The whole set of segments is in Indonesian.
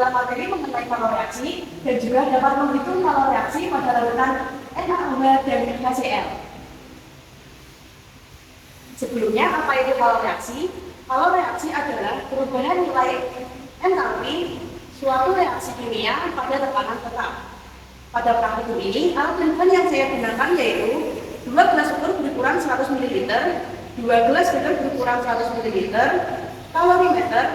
Dalam materi mengenai kalori reaksi dan juga dapat menghitung kalori reaksi pada larutan NaOH dan HCl. Sebelumnya, apa itu kalori reaksi? Kalori reaksi adalah perubahan nilai entalpi suatu reaksi kimia pada tekanan tetap. Pada praktikum ini, alat pengukur yang saya gunakan yaitu 2 gelas ukur berukuran 100 ml, 2 gelas beker berukuran 100 ml, kalorimeter,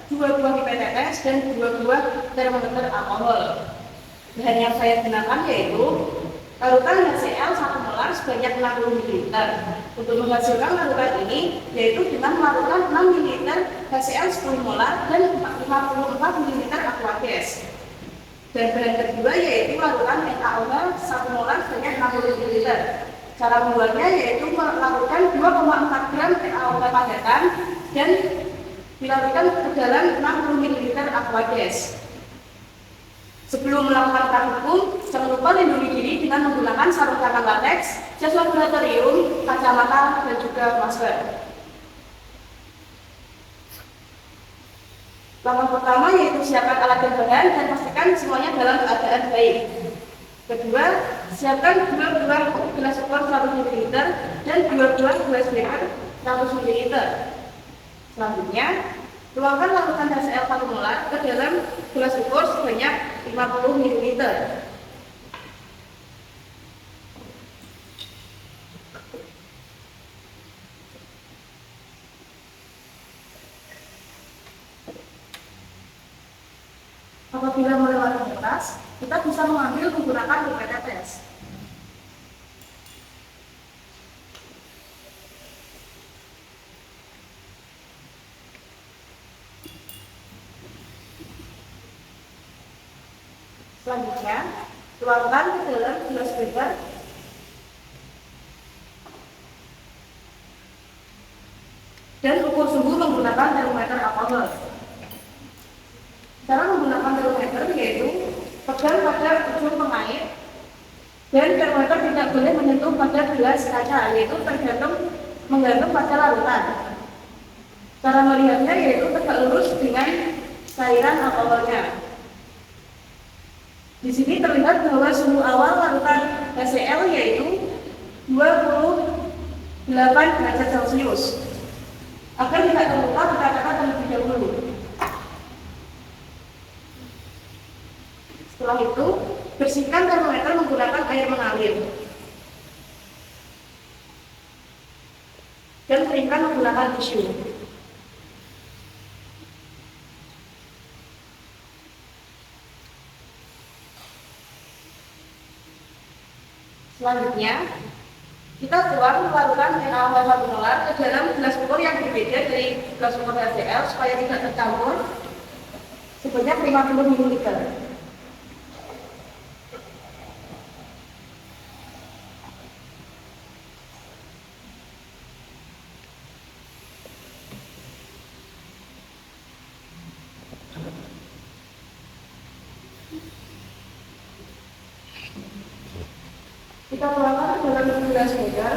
2 buah pipet tetes, dan 2 buah termometer alkohol. Bahan yang saya gunakan yaitu larutan HCl 1 molar sebanyak 60 ml. Untuk menghasilkan larutan ini yaitu dengan melakukan 6 ml HCl 10 molar dan 54 ml aquagas. Dan bahan kedua yaitu larutan NaOH 1 molar sebanyak 60 ml. Cara membuatnya yaitu melakukan 2,4 gram NaOH padatan dan dilarutkan ke dalam 60 ml aquagas. Sebelum melakukan praktikum, jangan lupa lindungi diri dengan menggunakan sarung tangan latex, jas laboratorium, kacamata, dan juga masker. Langkah pertama yaitu siapkan alat dan bahan dan pastikan semuanya dalam keadaan baik. Kedua, siapkan 2 buah gelas ukur 100 ml dan 2 buah gelas beker 100 ml. Selanjutnya, tuangkan larutan HCl 1 molar ke dalam gelas ukur sebanyak 50 ml. Apabila melewati batas, kita bisa mengambil menggunakan pipet tetes. Selanjutnya, tuangkan ke dalam gelas beker dan ukur suhu menggunakan termometer alkohol. Cara menggunakan termometer yaitu pegang pada ujung pengait dan termometer tidak boleh menyentuh pada gelas kaca, yaitu menggantung pada larutan. Cara melihatnya yaitu tegak lurus dengan cairan alkoholnya. Di sini terlihat bahwa suhu awal larutan HCl yaitu 28 derajat Celcius. Agar tidak terluka, kita terlebih dahulu. Setelah itu, bersihkan termometer menggunakan air mengalir dan keringkan menggunakan tisu. Selanjutnya, Kita tuang larutan NaOH 1 molar ke dalam gelas ukur yang berbeda dari gelas ukur HCl supaya tidak tercampur sebanyak 50 ml. Kita tuangkan ke dalam gelas beker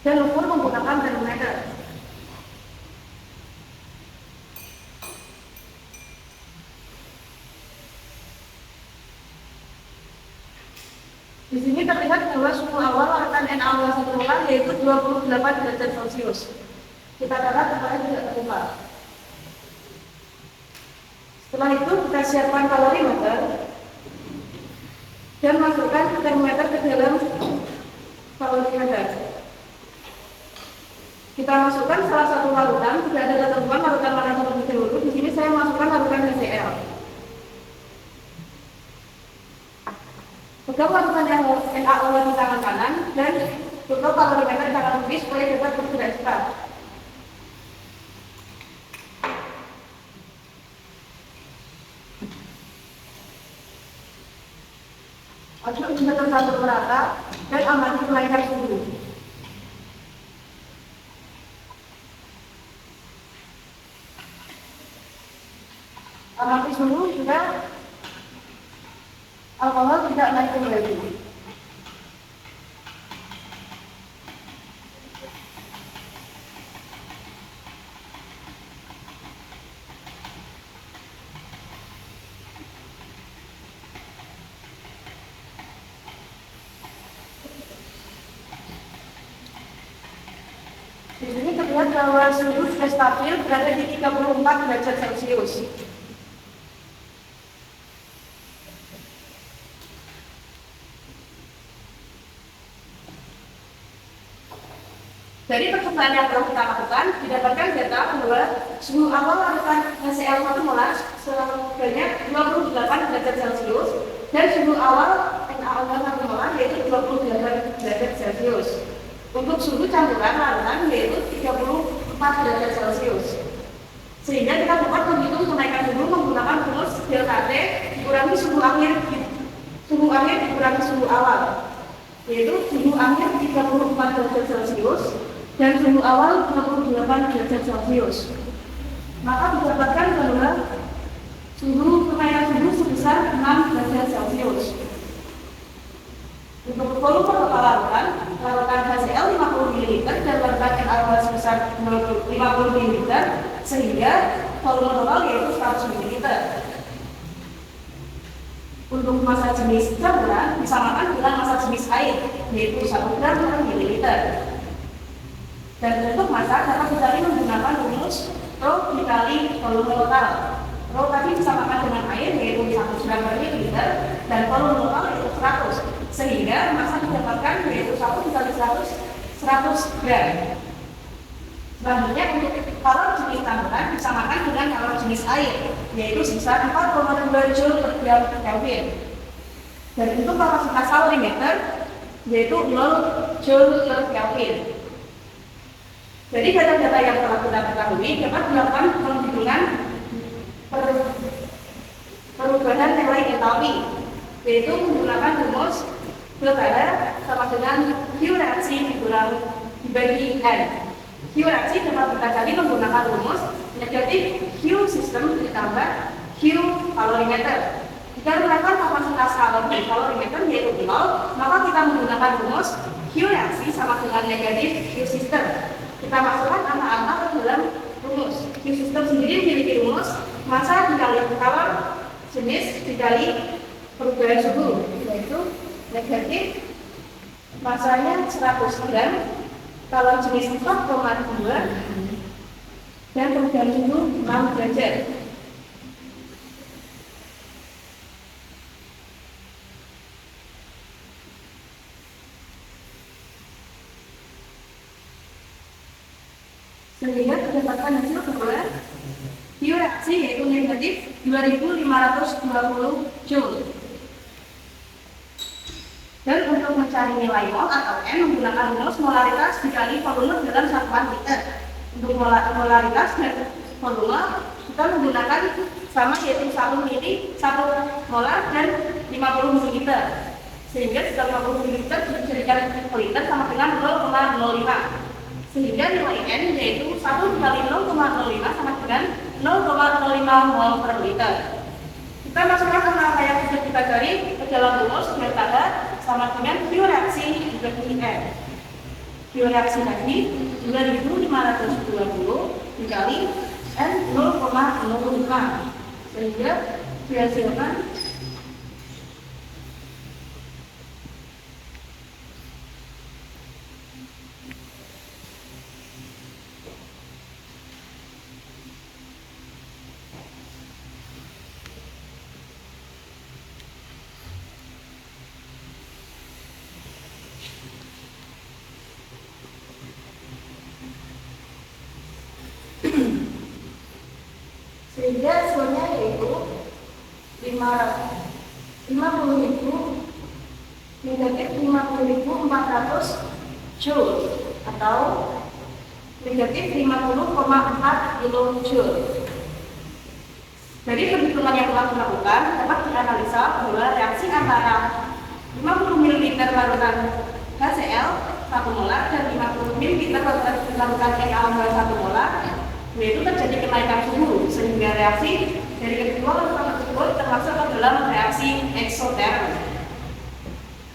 dan ukur menggunakan termometer. Di sini terlihat bahwa suhu awal larutan NaOH 1 molar yaitu 28 derajat Celcius. Kita catat supaya tidak terlupa. Setelah itu kita siapkan kalorimeter dan masukkan termometer ke dalam kalorimeter. Kita masukkan salah satu larutan, tidak ada ketentuan larutan mana terlebih dahulu. Di sini saya masukkan larutan HCl. Pegang larutan NaOH di tangan kanan dan tutup kalorimeter di tangan kiri supaya dapat bergerak cepat. Aduk hingga tercampur merata dan amati kenaikan suhu. Amati suhu juga alkohol tidak naik kembali. Di sini terlihat bahwa suhu sudah stabil berada di 34 derajat Celcius. Dari percobaan yang telah kita lakukan, didapatkan data bahwa suhu awal larutan HCl 1 molar sebanyak 28 derajat Celcius dan suhu awal NaOH 1 molar yaitu 28 derajat Celcius. Untuk suhu campuran larutan yaitu 34 derajat Celcius. Sehingga kita dapat menghitung kenaikan suhu menggunakan rumus delta T dikurangi suhu akhir dikurangi suhu awal, yaitu suhu akhir 34 derajat Celcius dan suhu awal 28 derajat Celcius. Maka didapatkan bahwa kenaikan suhu sebesar 6 derajat Celcius. Untuk volume total larutan HCl 50 ml dan larutan NaOH sebesar 50 ml, sehingga volume total yaitu 100 ml. Untuk massa jenis campuran disamakan dengan massa jenis air, yaitu 1 gram per mililiter. Dan untuk massa dapat dicari menggunakan rumus Rho dikali volume total. Rho tadi disamakan dengan air, yaitu 1 gram per mililiter, dan volume total yaitu 100. Sehingga massa didapatkan yaitu 1 dikali 100 gram. Selanjutnya untuk kalor jenis campuran disamakan dengan kalor jenis air, yaitu sebesar 4,2 Joule per gram Kelvin. Dan untuk kapasitas kalorimeter yaitu 0 Joule per Kelvin. Jadi data-data yang telah kita ketahui dapat dilakukan penghitungan perubahan nilai entalpi, yaitu menggunakan rumus Delta sama dengan Q reaksi dibagi N. Q reaksi dapat kita cari menggunakan rumus negatif Q sistem ditambah Q kalorimeter. Jika menggunakan kapasitas kalorimeter yaitu 0, maka kita menggunakan rumus Q reaksi sama dengan negatif Q sistem. Kita masukkan angka-angka ke dalam rumus. Q sistem sendiri memiliki rumus massa dikali kalor jenis dikali perubahan suhu, yaitu negatif massanya 100 gram, kalor jenis 4,2 dan perubahan suhu 6 derajat. Sehingga berdasarkan hasil bahwa Q reaksi yaitu negatif 2520 Joule. Dan untuk mencari nilai mol atau M menggunakan rumus molaritas dikali volume dalam satuan liter. Untuk molaritas dan volume kita menggunakan sama, yaitu 1 molar dan 50 ml. Sehingga 50 ml dijadikan per liter sama dengan 0,05. Sehingga nilai N yaitu 1 dikali 0,05 sama dengan 0,05 mol per liter. Kita masukkan angka yang sudah kita cari ke dalam rumus delta H sama dengan Q reaksi dibagi N. Q reaksi tadi 2520 dikali N 0,05, sehingga dihasilkan sehingga hasilnya yaitu 50.000 negatif 50.400 joule atau negatif 50,4 kilojoule. Dari perhitungan yang telah dilakukan dapat dianalisa bahwa reaksi antara 50 ml larutan HCl 1 molar dan 50 ml larutan NaOH 1 molar, yaitu terjadi kenaikan suhu sehingga reaksi dari kedua larutan tersebut termasuk ke dalam reaksi eksoterm.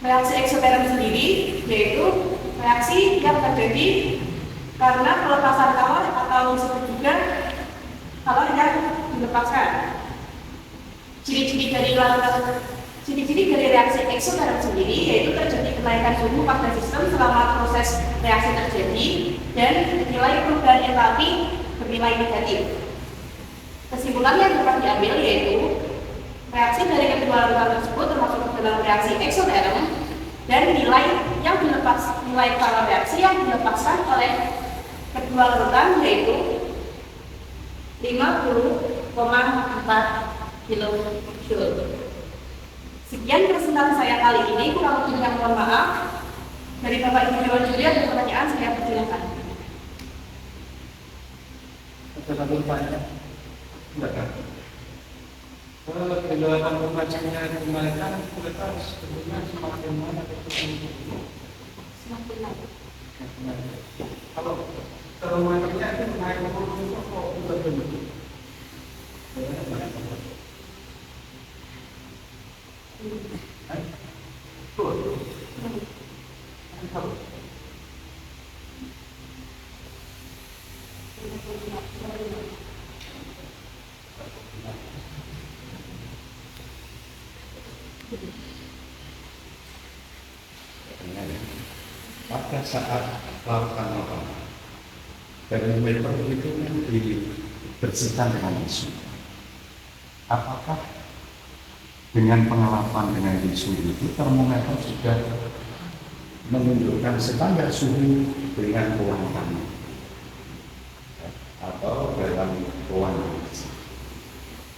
Reaksi eksoterm sendiri yaitu reaksi yang terjadi karena pelepasan kalor atau disebut juga kalor yang dilepaskan. Ciri-ciri dari reaksi eksoterm sendiri yaitu terjadi kenaikan suhu pada sistem selama proses reaksi terjadi dan nilai perubahan entalpi bernilai negatif. Kesimpulan yang dapat diambil yaitu reaksi dari kedua larutan tersebut termasuk dalam reaksi eksoterm dan nilai kalor reaksi yang dilepaskan oleh kedua larutan yaitu 50,4 kilojoule. Sekian presentasi saya kali ini, kurang lebihnya mohon maaf. Dari Bapak Ibu Dewan Juri ada pertanyaan, saya persilakan. Ada satu pertanyaan? Enggak kan? Kalau kejelasan pembacanya kembalikan, kita sebetulnya semakin mana Semakin naik. Kalau terumahnya itu naik itu kok udah begitu? Pada saat lakukan termometer itu dibersihkan dengan tisu. Apakah dengan pengelapan dengan tisu itu termometer sudah menunjukkan standar suhu dengan ruangan atau dalam ruangan?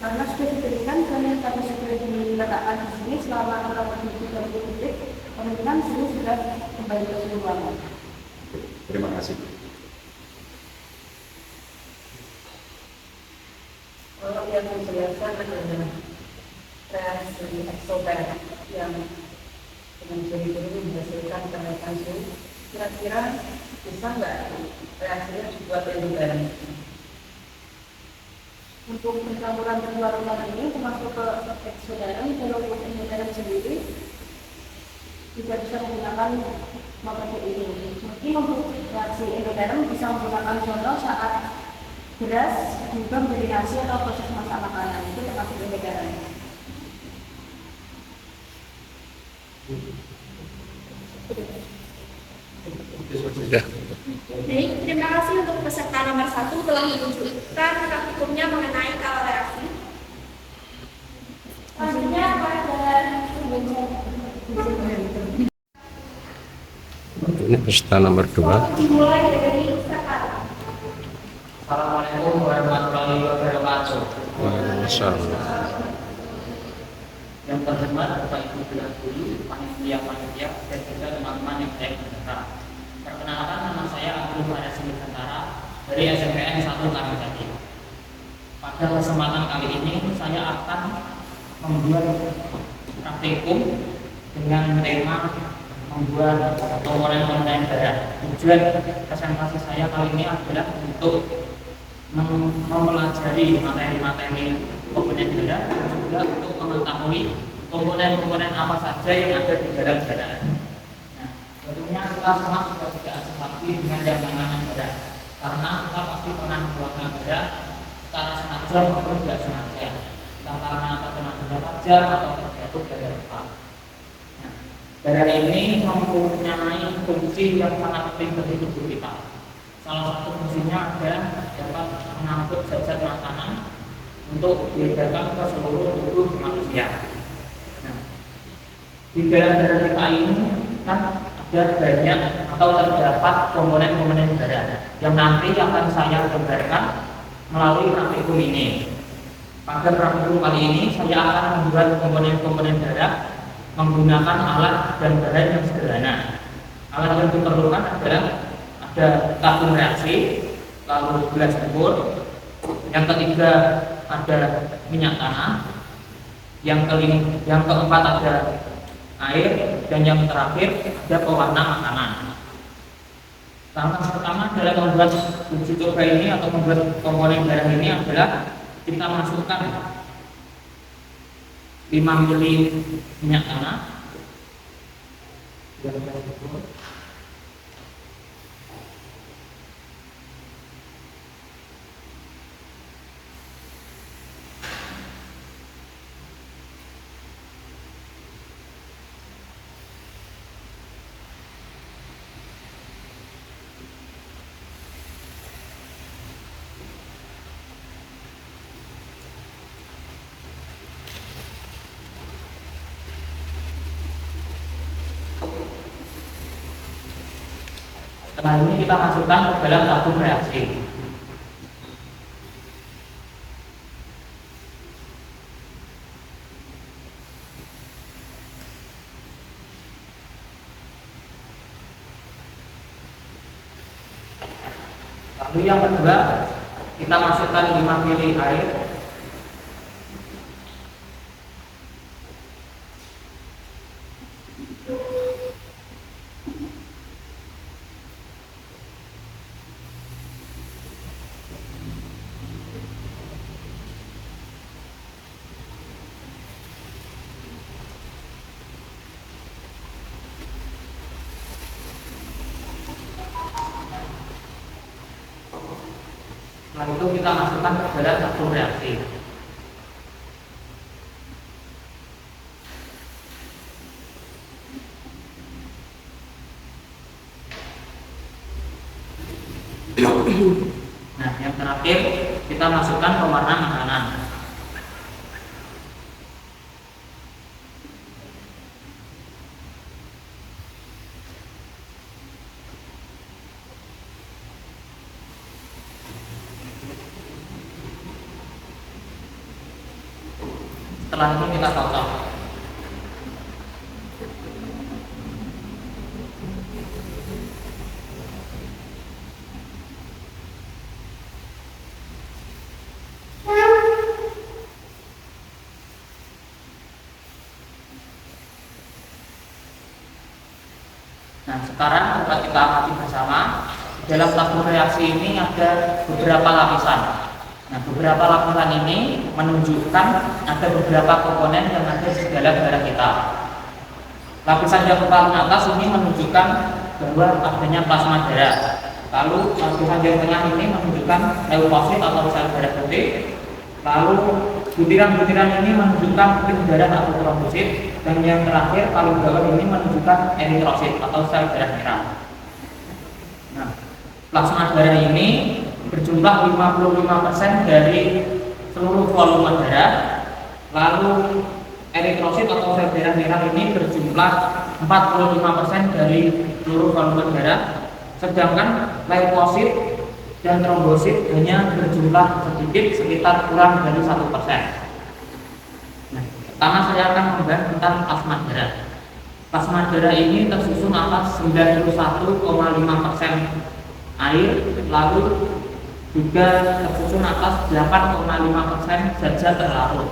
Karena sudah diberikan dan kami sudah diletakkan di sini selama kurang lebih 30 detik, kemungkinan suhu sudah kembali ke suhu ruangan. Terima kasih. Kalau yang menjelaskan adalah reaksi eksoterm yang dengan ciri-ciri menghasilkan kenaikan suhu, kira-kira bisa nggak reaksinya dibuat endoterm? Untuk pencampuran kedua larutan ini termasuk ke eksoterm, kalau untuk endoterm sendiri tidak bisa menggunakan metode ini. Mungkin untuk reaksi endoterm bisa menggunakan contoh saat beras juga menjadi nasi atau proses masak makanan, itu termasuk endoterm. Sudah. Baik, terima kasih untuk peserta nomor 1 telah menunjukkan praktikumnya mengenai kalor reaksi. Selanjutnya pada Ini peserta nomor 2. dimulai dari sekarang. Assalamualaikum warahmatullahi wabarakatuh. Waalaikumsalam. Yang terhormat Bapak Ibu Dewan Juri, panitia yang panitia dan juga teman-teman yang baik peserta. Perkenalkan, nama saya Abdul Faris Nusantara dari SMPN 1 Karangsari. Pada kesempatan kali ini saya akan membuat praktikum dengan tema membuat komponen-komponen darah. Tujuan presentasi saya kali ini adalah untuk mempelajari materi-materi komponen darah dan juga untuk mengetahui komponen-komponen apa saja yang ada di dalam darah. Nah, tentunya kita semua sudah tidak asing lagi dengan yang namanya darah, karena kita pasti pernah membuatkan darah secara sengaja maupun tidak sengaja, entah karena terkena benda tajam atau terjatuh dari depan. Nah, darah ini mempunyai fungsi yang sangat penting bagi tubuh kita. Salah satu fungsinya adalah dapat mengangkut zat-zat makanan untuk diedarkan ke seluruh tubuh manusia. Nah, di dalam darah kita ini kan ada banyak atau terdapat komponen-komponen darah yang nanti akan saya gambarkan melalui praktikum ini. Pada praktikum kali ini saya akan membuat komponen-komponen darah menggunakan alat dan bahan yang sederhana. Alat yang diperlukan adalah ada tabung reaksi, lalu gelas ukur, yang ketiga ada minyak tanah, yang keempat ada air, dan yang terakhir ada pewarna makanan. Langkah pertama dalam membuat uji coba ini atau membuat komponen darah ini adalah kita masukkan 5 ml minyak tanah, setelah ini kita masukkan ke dalam tabung reaksi. Lalu yang kedua kita masukkan 5 ml air. Setelah itu kita masukkan ke dalam tabung reaksi. Nah, yang terakhir kita masukkan pewarna makanan. Setelah itu kita cocok. Nah, sekarang kita amati bersama. Di dalam tabung reaksi ini ada beberapa lapisan. Nah, beberapa lapisan ini menunjukkan ada beberapa komponen yang ada di dalam darah kita. Lapisan yang paling atas ini menunjukkan bahwa adanya plasma darah. Lalu lapisan yang tengah ini menunjukkan leukosit atau sel darah putih. Lalu butiran-butiran ini menunjukkan putih darah atau trombosit. Dan yang terakhir paling bawah ini menunjukkan eritrosit atau sel darah merah. Nah, plasma darah ini berjumlah 55% dari seluruh volume darah. Lalu eritrosit atau sel darah merah ini berjumlah 45% dari seluruh volume darah. Sedangkan leukosit dan trombosit hanya berjumlah sedikit, sekitar kurang dari 1%. Nah, pertama saya akan membahas tentang plasma darah. Plasma darah ini tersusun atas 91,5% air, lalu juga tersusun atas 8,5% zat terlarut.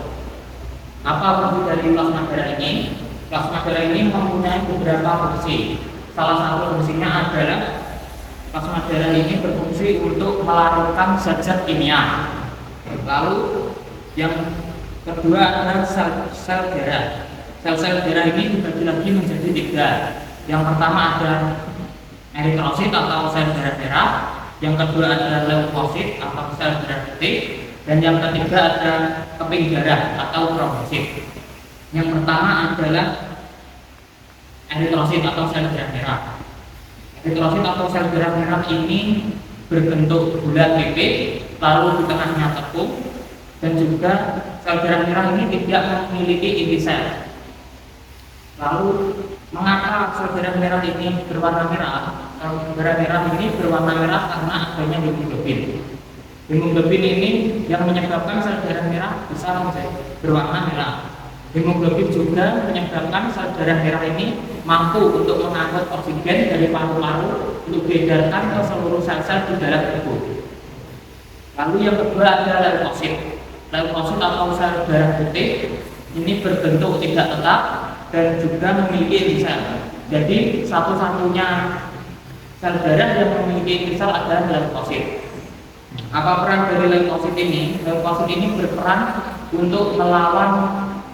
Apa fungsi dari plasma darah ini? Plasma darah ini mempunyai beberapa fungsi. Salah satu fungsinya adalah plasma darah ini berfungsi untuk melarutkan zat-zat kimia. Lalu yang kedua adalah sel darah. Sel-sel darah ini dibagi lagi menjadi 3. Yang pertama ada eritrosit atau sel darah merah, yang kedua ada leukosit atau sel darah putih, dan yang ketiga ada keping darah atau trombosit. Yang pertama adalah eritrosit atau sel darah merah. Eritrosit atau sel darah merah ini berbentuk bulat pipih, lalu di tengahnya tepung, dan juga sel darah merah ini tidak memiliki inti sel. Lalu mengapa sel darah merah ini berwarna merah? Sel darah merah ini berwarna merah karena adanya hemoglobin. Hemoglobin ini yang menyebabkan sel darah merah bisa berwarna merah. Hemoglobin juga menyebabkan sel darah merah ini mampu untuk mengangkut oksigen dari paru-paru untuk diedarkan ke seluruh sel-sel di dalam tubuh. Lalu yang kedua adalah leukosit. Leukosit atau sel darah putih ini berbentuk tidak tetap dan juga memiliki inti sel. Jadi satu-satunya sel darah yang memiliki inti sel adalah leukosit. Apa peran dari leukosit ini? Leukosit ini berperan untuk melawan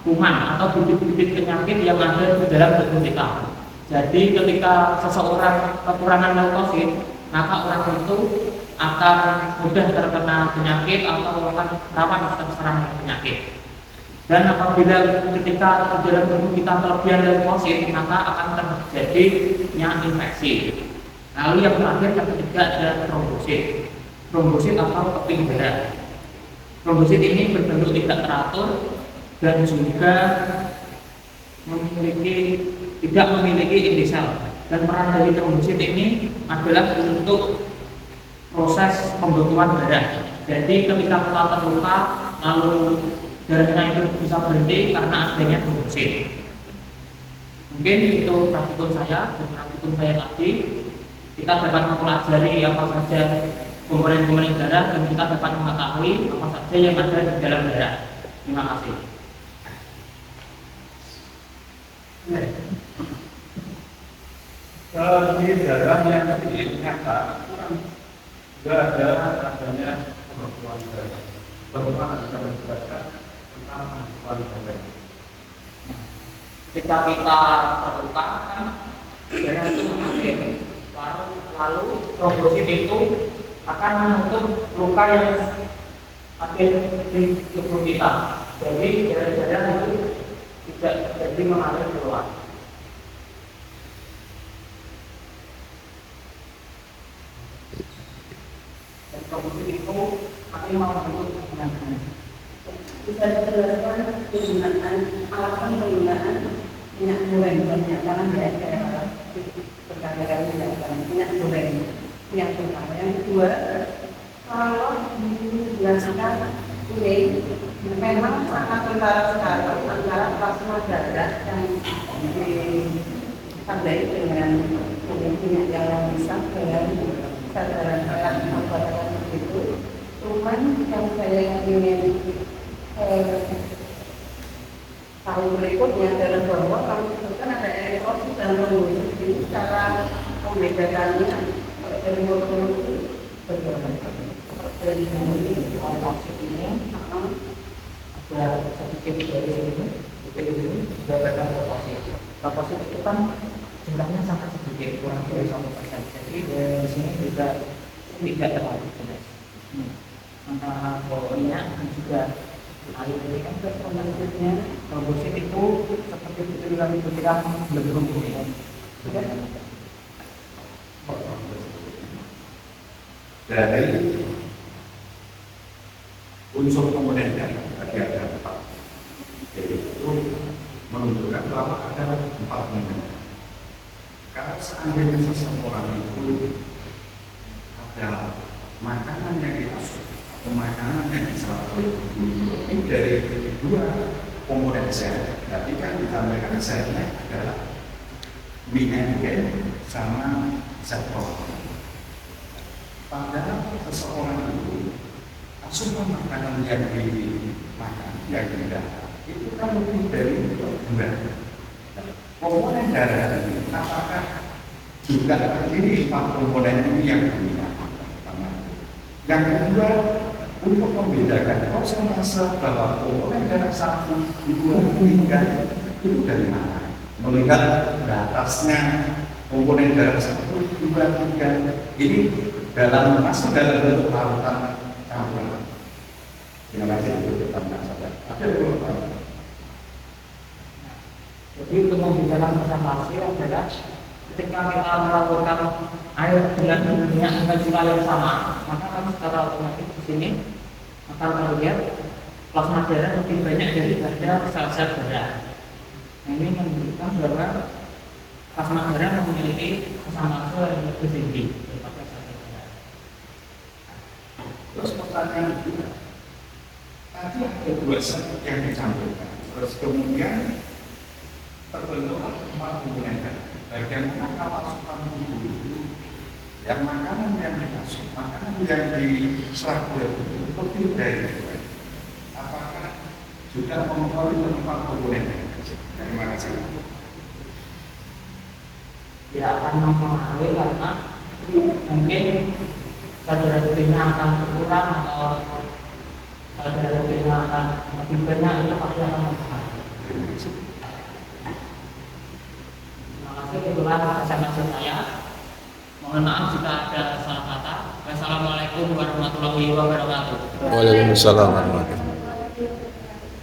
kuman atau bibit-bibit penyakit yang ada di dalam tubuh kita. Jadi ketika seseorang kekurangan leukosit, maka orang itu akan mudah terkena penyakit atau akan rawan terserang penyakit. Dan apabila ketika dalam tubuh kita kelebihan leukosit, maka akan terjadinya infeksi. Lalu yang terakhir, yang ketiga adalah trombosit. Trombosit atau keping darah. Trombosit ini berbentuk tidak teratur dan juga tidak memiliki inti sel. Dan peran dari trombosit ini adalah untuk proses pembekuan darah. Jadi ketika kita terluka, lalu darahnya itu bisa berhenti karena adanya trombosit. Mungkin itu praktikum saya dan praktikum saya tadi. Kita dapat mempelajari apa saja komponen-komponen darah dan kita dapat mengetahui apa saja yang ada di dalam darah. Terima kasih. Di darah yang nyata juga ada adanya pembekuan darah. Bagaimana kita menjelaskan tentang pembekuan darah? Ketika kita terluka, kan darah itu mengalir, lalu trombosit itu akan menutup luka yang ada di tubuh kita. Jadi darah-darah itu tidak jadi mengalir keluar. Dan trombosit itu akan membentuk penyakit. Bisa dijelaskan penggunaan alasan penggunaan minyak goreng banyak karena di berkali-kali minyak goreng yang pertama. Yang kedua, kalau dijelaskan ini memang sangat kentara sekali antara plasma darah yang ditandai dengan minyak yang bisa dengan sadaran darah begitu. Cuman yang saya ingin tahu berikutnya adalah bahwa kalau disebutkan ada eritrosit dan trombosit, itu cara membedakannya dari morfologi bagaimana? Dari ini Trombosit ini ada sedikit dari sini, jabatan leukosit. Leukosit itu kan jumlahnya sangat sedikit, kurang dari 1%. Jadi dari sini juga tidak terlalu jelas. Antara minyak dan juga air ini kan trombosit trombosit itu seperti itu kami berkira belum ini. Dari unsur komponen darah ada 4, yaitu menunjukkan bahwa ada 4 komponen. Kalau seandainya seseorang itu ada makanan yang diasup atau makanan yang diserap ini dari 2 komponen sel, berarti kan ditambahkan selnya adalah mie sama sektor. Padahal seseorang itu asupan makanan yang dimakan, yang didapat itu kan lebih dari bulan. Komponen darah ini apakah juga terdiri 4 komponen ini yang digunakan? Yang kedua, untuk membedakan persentase bahwa komponen darah 1, 2, 3 itu dari mana? Melihat atasnya komponen darah 1, 2, 3 ini masuk dalam bentuk larutan campuran. Terima kasih untuk pertanyaan saya. Jadi untuk membedakan persentase adalah ketika kita melakukan air dengan minyak dengan jumlah yang sama, maka kami secara otomatis di sini akan melihat plasma darah lebih banyak daripada sel-sel darah. Nah, ini menunjukkan bahwa plasma darah memiliki persentase yang lebih tinggi daripada sel-sel darah. Terus pertanyaan kedua, tadi ada 2 sel yang dicampurkan, terus kemudian terbentuk 4 komponen darah. Bagaimana kalau asupan tubuh itu yang makanan yang dimasuk, makanan yang diserap itu lebih dari 2? Apakah juga mempengaruhi 4 komponen? Terima kasih. Tidak akan mempengaruhi karena mungkin kadar darahnya akan berkurang atau kadar darahnya akan lebih banyak, itu pasti akan mempengaruhi. Itulah SMS saya. Mohon maaf jika ada salah kata. Wassalamualaikum warahmatullahi wabarakatuh. Waalaikumsalam warahmatullahi wabarakatuh.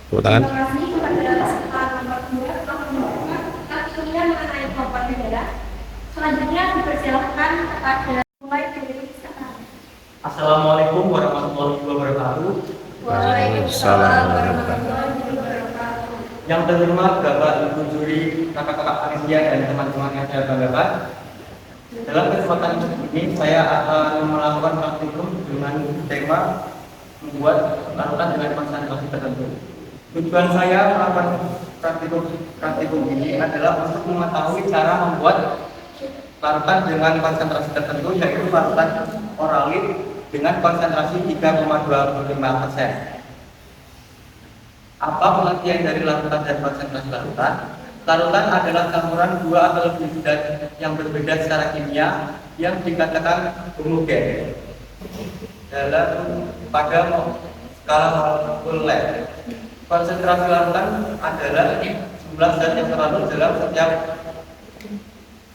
Tepuk tangan. Terima kasih kepada peserta nomor 2 telah membawakan artinya mengenai komponen darah. Selanjutnya dipersilakan kepada mulai dari sekarang. Assalamualaikum warahmatullahi wabarakatuh. Waalaikumsalam warahmatullahi wabarakatuh. Yang terhormat Bapak Ibu Juri, kakak-kakak panitia dan teman-teman yang saya banggakan. Dalam kesempatan ini saya akan melakukan praktikum dengan tema membuat larutan dengan konsentrasi tertentu. Tujuan saya melakukan praktikum ini adalah untuk mengetahui cara membuat larutan dengan konsentrasi tertentu, yaitu larutan oralit dengan konsentrasi 3,25%. Apa pengertian dari larutan dan konsentrasi larutan? Larutan adalah campuran 2 atau lebih zat yang berbeda secara kimia yang dikatakan homogen pada skala molekuler. Konsentrasi larutan adalah jumlah zat yang terlarut dalam setiap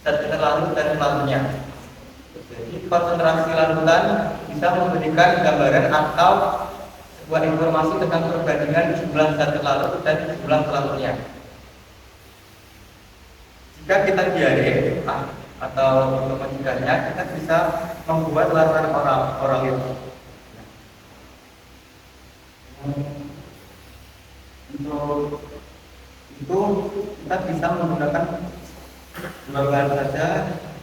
zat terlarut dan pelarutnya. Jadi konsentrasi larutan bisa memberikan gambaran atau sebuah informasi tentang perbandingan jumlah zat terlarut dan jumlah pelarutnya. Jika kita diare atau untuk mencegahnya, kita bisa membuat larutan oral itu. Untuk itu kita bisa menggunakan dua bahan saja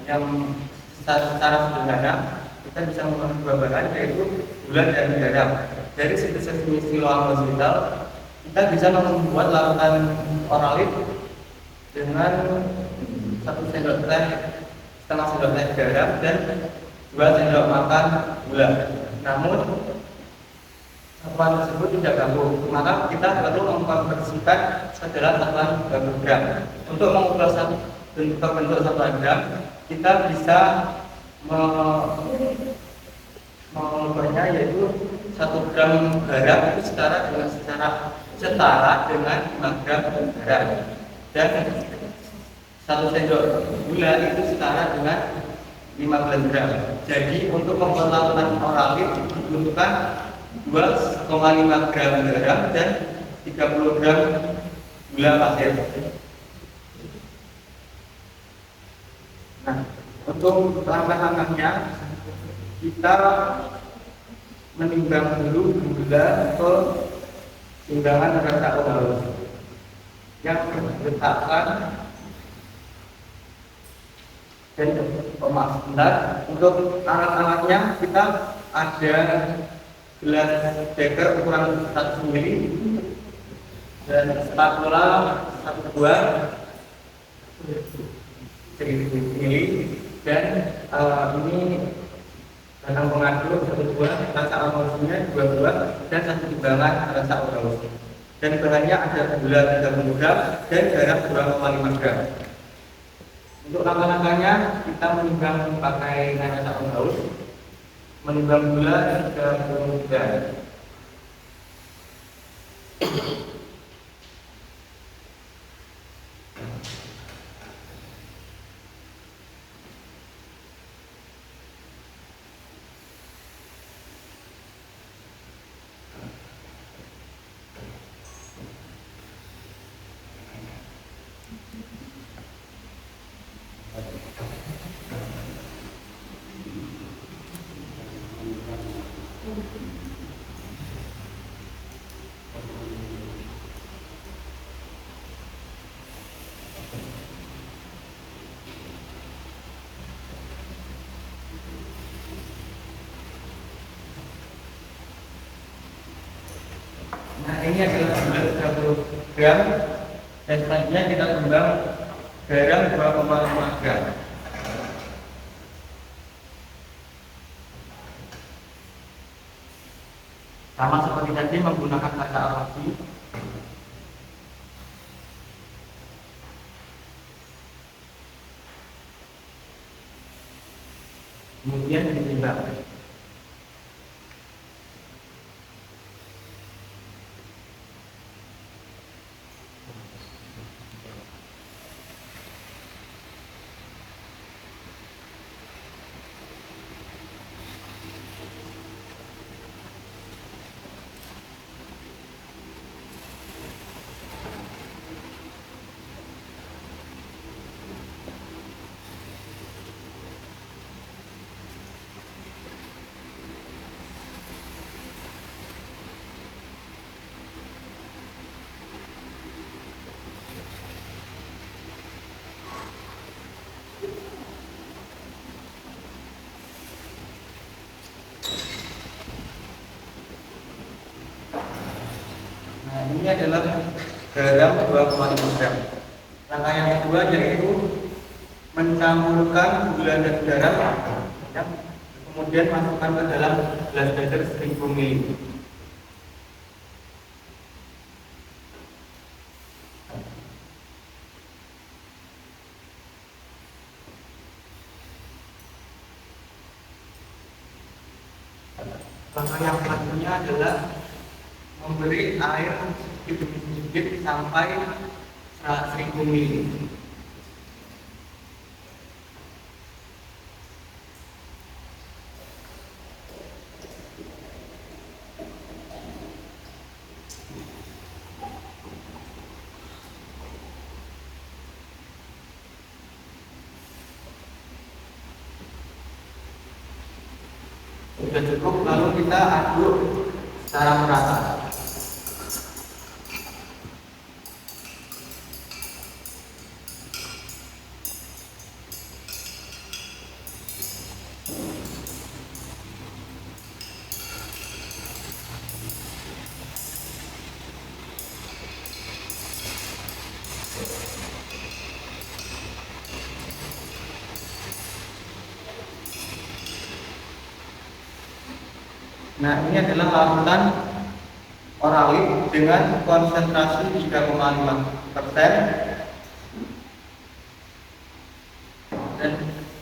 yang secara sederhana. Kita bisa menggunakan 2 bahan, yaitu gula dan garam. Dari sisi horizontal, kita bisa membuat larutan oralit dengan 1 sendok teh, setengah sendok teh garam dan 2 sendok makan gula. Namun satuan tersebut tidak baku, maka kita perlu mengkonversikan sedalam satuan gram. Untuk mengubah bentuk satuan gram, kita bisa mengubahnya, yaitu 1 gram garam itu setara dengan 5 gram garam, dan 1 sendok gula itu setara dengan 15 gram. Jadi untuk membuat larutan oralit dibutuhkan 2,5 gram garam dan 30 gram gula pasir. Nah, untuk langkah-langkahnya, kita menimbang dulu gula atau timbangan rasa alkohol yang berletakkan dan pemaksudnya. Untuk alat-alatnya, kita ada gelas beker ukuran 1 ml dan spatula 1 buah, 1000 mili, dan ini datang pengadu 1 buah, rasa alkoholnya 2 buah, dan 1 timbangan rasa alkohol. Dan bahannya ada gula 30 gram dan garam 2,5 gram. Untuk langkah-langkahnya kita menimbang pakai rasa alkohol, menimbang gula 30 gram. Nah, ini adalah gula 30 gram, dan selanjutnya kita timbang garam 2,5 gram. Sama seperti tadi menggunakan kaca api. Kemudian ditimbang. Nah, ini adalah garam 2,5 gram. Langkah yang kedua yaitu mencampurkan gula dan garam, ya, kemudian masukkan ke dalam gelas blender 1000 ml. Langkah yang selanjutnya adalah memberi air sedikit sampai 1000 ml. Sudah cukup, lalu kita aduk secara merata. Nah, ini adalah larutan oralip dengan konsentrasi 3,5%. Dan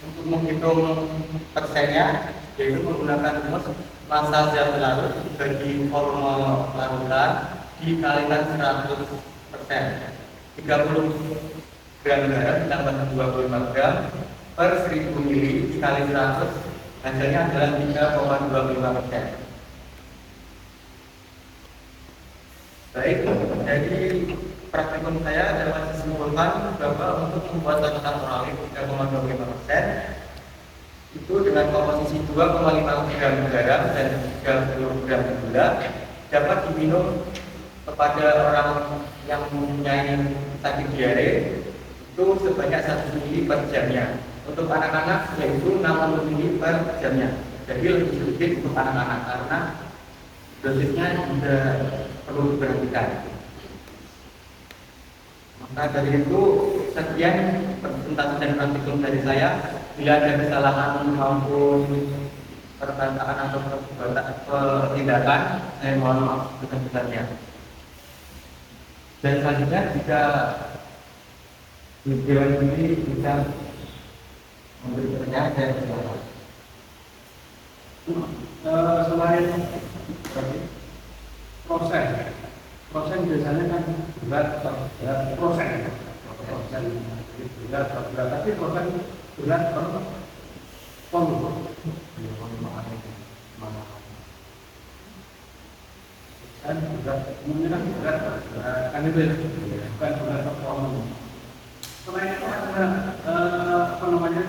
untuk menghitung persennya, yaitu menggunakan rumus massa zat larut bagi volume larutan dikalikan 100%. 30 gram garam ditambah 25 gram per 1000 ml dikali 100, hasilnya adalah 3,25%. Baik, dari praktikum saya dapat disimpulkan bahwa untuk membuat larutan oralip 3,25% itu dengan komposisi 2,5 gram garam dan 30 gram gula dapat diminum kepada orang yang mempunyai sakit diare itu sebanyak 1 ml per jamnya. Untuk anak-anak yaitu 60 ml per jamnya. Jadi lebih sedikit untuk anak-anak karena dosisnya sudah perlu diperhatikan. Maka dari itu sekian presentasi dan praktikum dari saya. Bila ada kesalahan maupun perkataan atau tindakan, saya mohon maaf sebesar-besarnya. Dan selanjutnya jika Dewan sendiri bisa memberi pertanyaan, saya persilakan. Selain proses biasanya kan berat proses berat, tapi proses berat per ton kan berat, umumnya kan berat kan itu bukan berat per ton. Selain itu ada apa namanya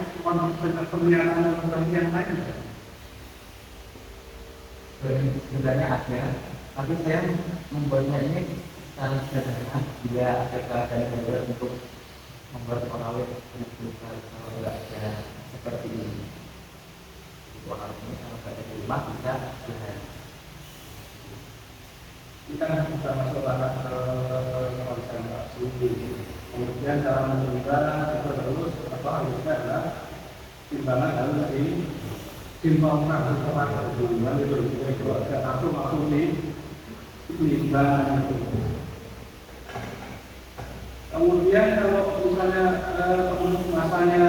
pernyataan yang lain. Sebenarnya ada, tapi saya membuatnya ini secara sederhana. Bila ada keadaan darurat untuk membuat pengawet kalau nggak ada seperti ini, orang ini kalau nggak ada di rumah bisa sederhana. Kita sudah masuk arah ke kawasan Pak Suci. Kemudian cara mencoba itu terus apa harusnya adalah timbangan harus ditimbangkan kepada hubungan itu ada satu maksud timbangan itu. Kemudian kalau misalnya masanya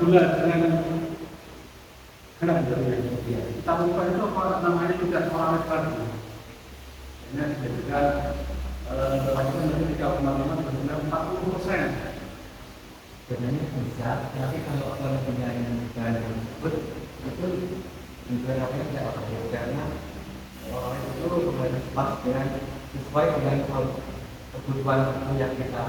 bulan dengan kita bukan itu apa namanya tidak orang lagi. Ini juga wajib menjadi 3,5 benar 40%. Sebenarnya bisa, tapi kalau punya yang tersebut itu juga tidak oke, karena orang itu harus pas dengan sesuai dengan kebutuhan yang kita.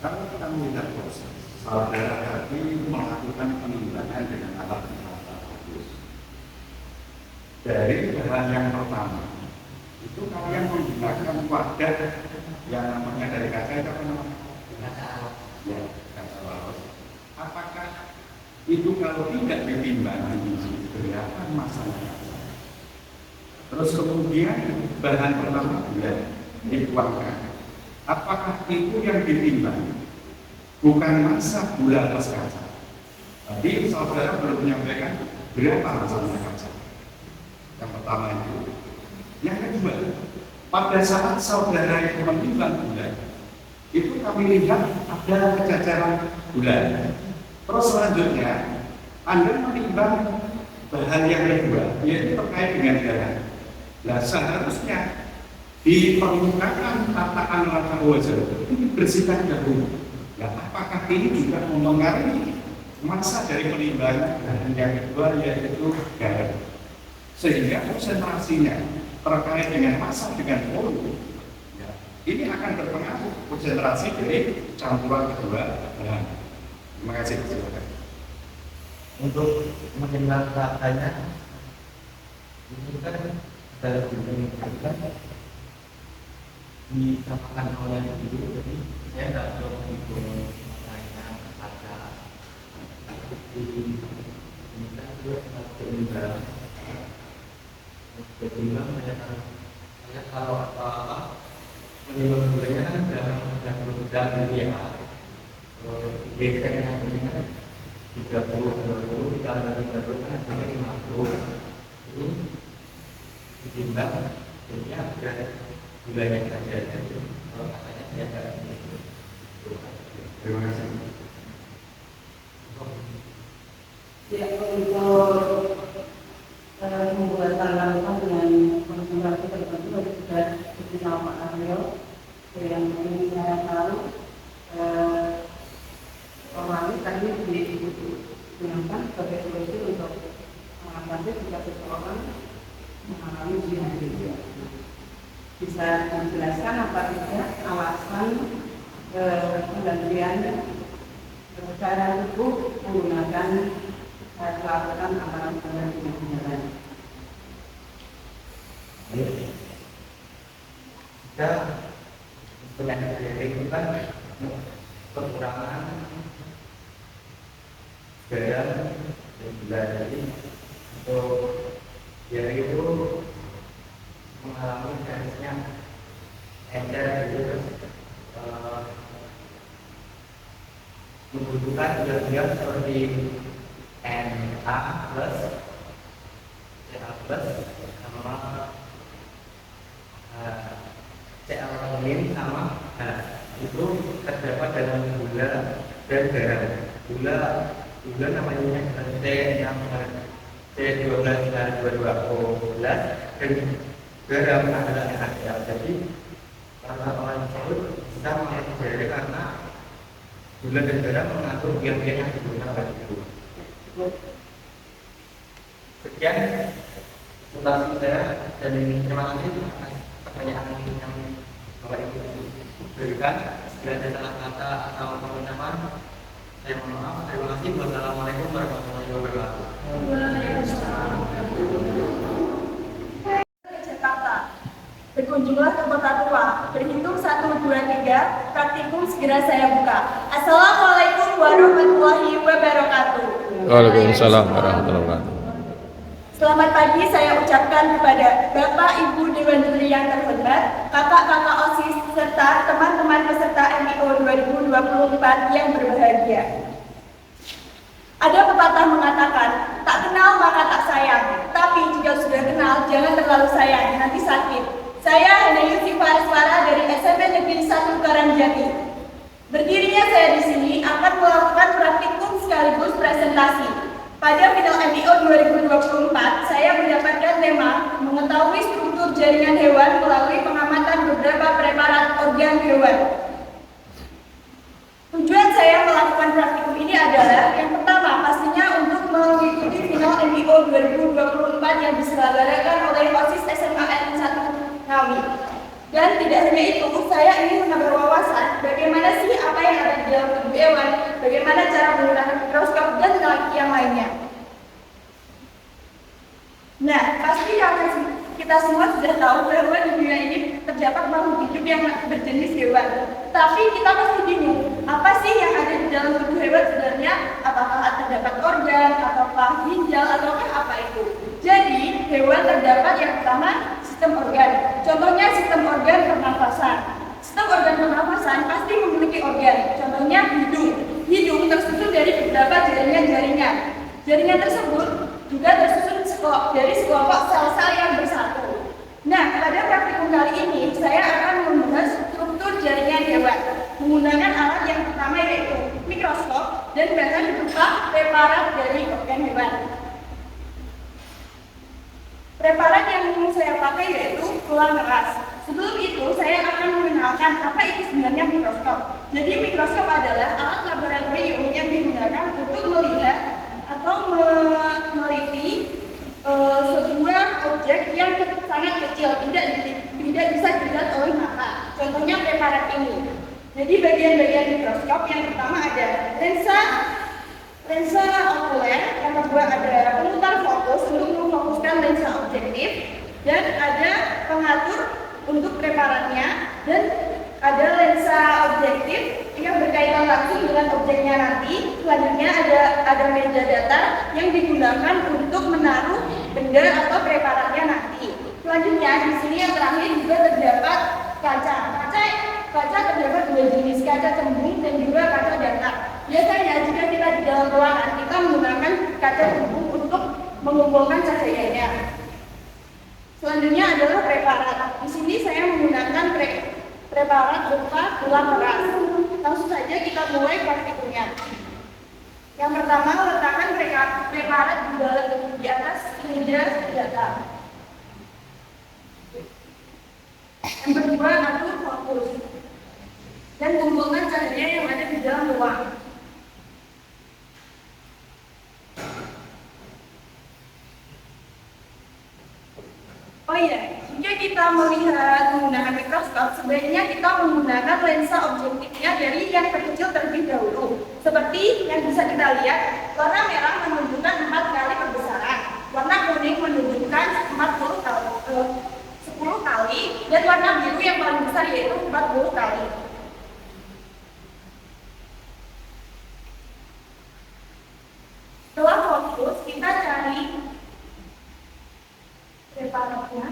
Kalau kita melihat proses saudara tadi melakukan penimbangan dengan alat bagus. Dari bahan yang pertama, itu kalian menggunakan wadah yang namanya dari kaca itu apa namanya? Ya, kaca lawas. Apakah itu kalau tidak ditimbang berapa masanya? Terus kemudian bahan pertama bulan dituangkan. Apakah itu yang ditimbang? Bukan masa gula plus kaca. Tadi saudara belum menyampaikan berapa masanya kaca. Yang pertama itu. Yang kedua, pada saat saudara yang menimbang gula, itu kami lihat ada kejajaran gula. Terus selanjutnya, Anda menimbang bahan yang kedua, yaitu terkait dengan garam. Nah, seharusnya di permukaan tatakan rata wajah ini bersihkan dahulu. Nah, apakah ini juga mempengaruhi masa dari penimbangan bahan yang kedua, yaitu garam? Sehingga konsentrasinya terkait dengan massa dengan volume, ya, ini akan berpengaruh konsentrasi dari campuran kedua bahan. Terima kasih. Silakan. Untuk mengenal katanya, ini kan dalam dunia kan disamakan oleh dulu, jadi saya tidak perlu menghitung katanya kaca. Ini kan juga seimbang. Ketimbang saya kalau apa-apa menimbang gulanya kan sudah berbeda gitu ya. Biasanya ini kan 30 ditambah 30 kan sampai 50 itu ditimbang jadinya sudah gulanya saja. Kalau katanya saya tidak begitu. Terima kasih. Ya, untuk pembuatan langsung dengan konsentrasi tertentu sudah dikenal Pak Aryo. Yang ini saya tahu orangnya tadi digunakan sebagai solusi untuk mengatasi jika seseorang mengalami jihad. Bisa menjelaskan apa saja alasan penggantian cara tubuh menggunakan melakukan amalan dengan jalan. Kita penyakit itu kan kekurangan garam dan gula, jadi untuk itu mengalami garisnya encer gitu, terus membutuhkan diagram seperti Na plus Ca plus sama Cl min sama H itu terdapat dalam gula dan garam. Gula namanya C yang C12 dan 22O dan garam adalah NaCl. Jadi karena orang tersebut bisa mempelajari karena gula dan garam mengatur ion-ion yang digunakan itu. Sekian presentasi saya dan terima kasih atas pertanyaan yang Bapak Ibu berikan. Bila ada salah kata atau pengucapan, saya mohon maaf. Terima kasih. Wassalamualaikum warahmatullahi wabarakatuh. Jakarta. Berkunjunglah ke kota tua. Berhitung 1, 2, 3. Praktikum segera saya buka. Assalamualaikum warahmatullahi wabarakatuh. Waalaikumsalam warahmatullahi wabarakatuh. Selamat pagi saya ucapkan kepada Bapak Ibu Dewan Juri yang terhormat, kakak-kakak OSIS, serta teman-teman peserta MIO 2024 yang berbahagia. Ada pepatah mengatakan, tak kenal maka tak sayang, tapi jika sudah kenal jangan terlalu sayang, nanti sakit. Saya Hana Yusuf Fariswara dari SMP Negeri 1 Karangjati. Berdirinya saya di sini akan melakukan praktikum sekaligus presentasi. Pada final MIO 2024, saya mendapatkan tema mengetahui struktur jaringan hewan melalui pengamatan beberapa preparat organ hewan. Tujuan saya melakukan praktikum ini adalah yang pertama pastinya untuk mengikuti final MIO 2024 yang diselenggarakan oleh OSIS SMA N1 Ngawi. Dan tidak hanya itu, saya ingin menambah wawasan bagaimana sih apa yang ada di dalam tubuh hewan, bagaimana cara menggunakan mikroskop dan yang lainnya. Nah, pasti kita semua sudah tahu bahwa di dunia ini terdapat makhluk hidup yang berjenis hewan. Tapi kita pasti bingung, apa sih yang ada di dalam tubuh hewan sebenarnya? Apakah terdapat organ, ataukah ginjal, ataukah apa itu? Jadi, hewan terdapat yang pertama sistem organ. Contohnya sistem organ pernafasan. Sistem organ pernafasan pasti memiliki organ. Contohnya hidung. Hidung tersusun dari beberapa jaringan-jaringan. Jaringan tersebut juga tersusun dari sekelompok sel-sel yang bersatu. Nah, pada praktikum kali ini saya akan membahas struktur jaringan hewan menggunakan alat yang pertama yaitu mikroskop dan bahan berupa preparat dari organ hewan. Preparat yang saya pakai yaitu tulang keras. Sebelum itu, saya akan mengenalkan apa itu sebenarnya mikroskop. Jadi, mikroskop adalah alat laboratorium yang digunakan untuk melihat atau meneliti sebuah objek yang sangat kecil, tidak bisa dilihat oleh mata. Contohnya preparat ini. Jadi, bagian-bagian mikroskop yang pertama ada lensa okuler, yang kedua ada pemutar fokus untuk memfokuskan lensa objektif, dan ada pengatur untuk preparatnya, dan ada lensa objektif yang berkaitan langsung dengan objeknya nanti. Selanjutnya ada meja datar yang digunakan untuk menaruh benda atau preparatnya nanti. Selanjutnya di sini yang terakhir juga terdapat kaca. Kaca terdapat dua jenis, kaca cembung dan juga kaca datar. Biasanya jika kita di dalam ruangan, kita menggunakan kaca cembung untuk mengumpulkan cahayanya. Selanjutnya adalah preparat. Di sini saya menggunakan preparat berupa tulang keras. Langsung saja kita mulai praktikumnya. Yang pertama, letakkan preparat di atas meja datar. Yang kedua, atur fokus dan kumpulkan cahaya yang ada di dalam ruang. Oh iya, jika kita melihat menggunakan mikroskop, sebaiknya kita menggunakan lensa objektifnya dari yang terkecil terlebih dahulu. Seperti yang bisa kita lihat, warna merah menunjukkan 4 kali perbesaran, warna kuning menunjukkan 10 kali, dan warna biru yang paling besar yaitu 40 kali. Setelah fokus, kita cari preparatnya.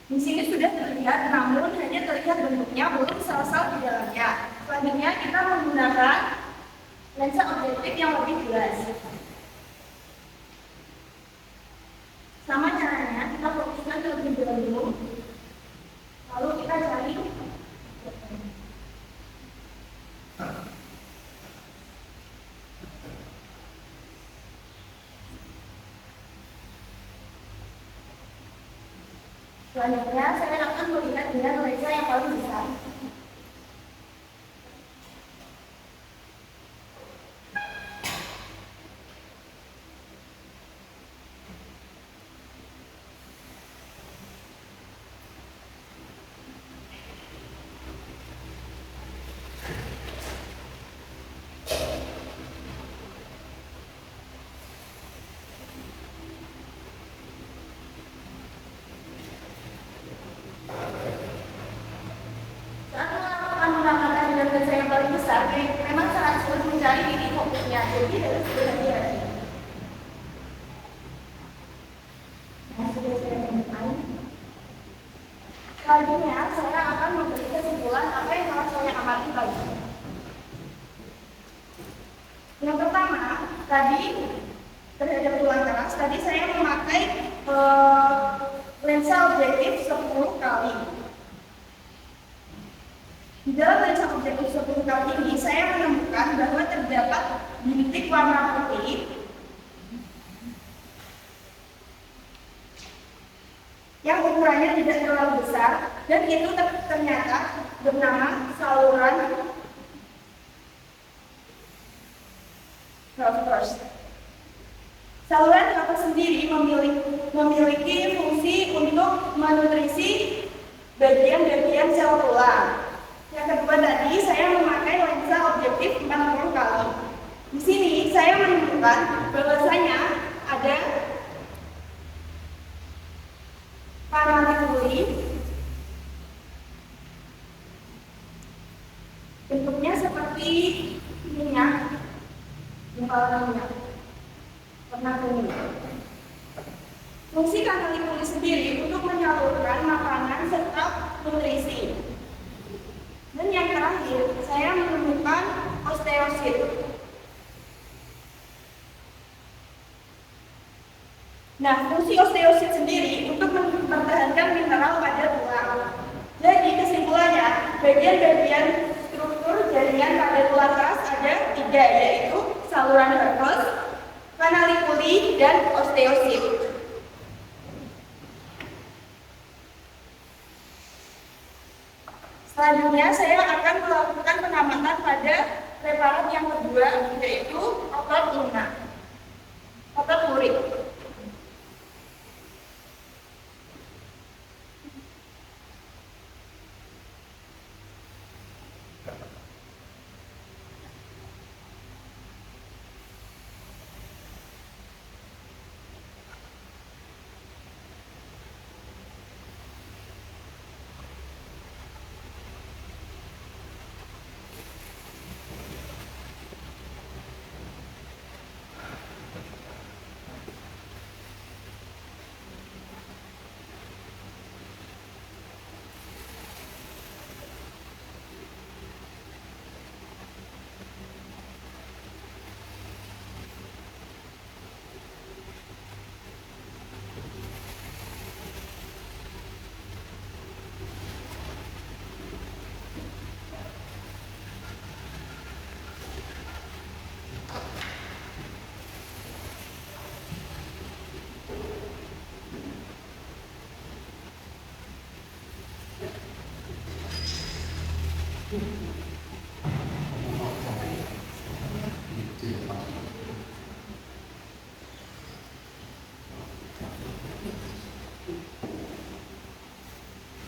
Di sini sudah terlihat, namun hanya terlihat bentuknya, belum sel-sel di dalamnya. Selanjutnya kita menggunakan lensa objektif yang lebih jelas. Sama caranya, kita fokuskan terlebih dahulu, lalu kita cari. Selanjutnya, saya akan melihat dengan lensa yang paling besar. Menggunakan dengan lensa yang paling besar, memang sangat sulit mencari titik fokusnya, jadi harus berhati-hati. Nah, sudah saya temukan. Selanjutnya, saya akan memberi kesimpulan apa yang harus saya amati lagi. Yang pertama, tadi terhadap tulang keras, tadi saya memakai lensa objektif 10 kali. Di dalam lensa objektif 10 kali ini, saya menemukan bahwa terdapat bintik warna putih yang ukurannya tidak terlalu besar, dan itu ternyata bernama saluran Rothfuss. Saluran Rothfuss sendiri memiliki fungsi untuk menutrisi bagian-bagian sel tulang. Yang kedua tadi, saya memakai lensa objektif 40 kali. Di sini saya menemukan bahwasanya ada paralikuli, bentuknya seperti minyak, gumpalan minyak, warna kuning. Fungsi paralikuli sendiri untuk menyalurkan makanan serta nutrisi. Dan yang terakhir, saya menemukan osteosit. Nah, fungsi osteosit sendiri untuk mempertahankan mineral pada tulang. Jadi kesimpulannya, bagian-bagian struktur jaringan pada tulang keras ada 3, yaitu saluran Rothfuss, paralikuli, dan osteosit. Selanjutnya, saya akan melakukan pengamatan pada preparat yang kedua, yaitu otot lunak, otot lurik.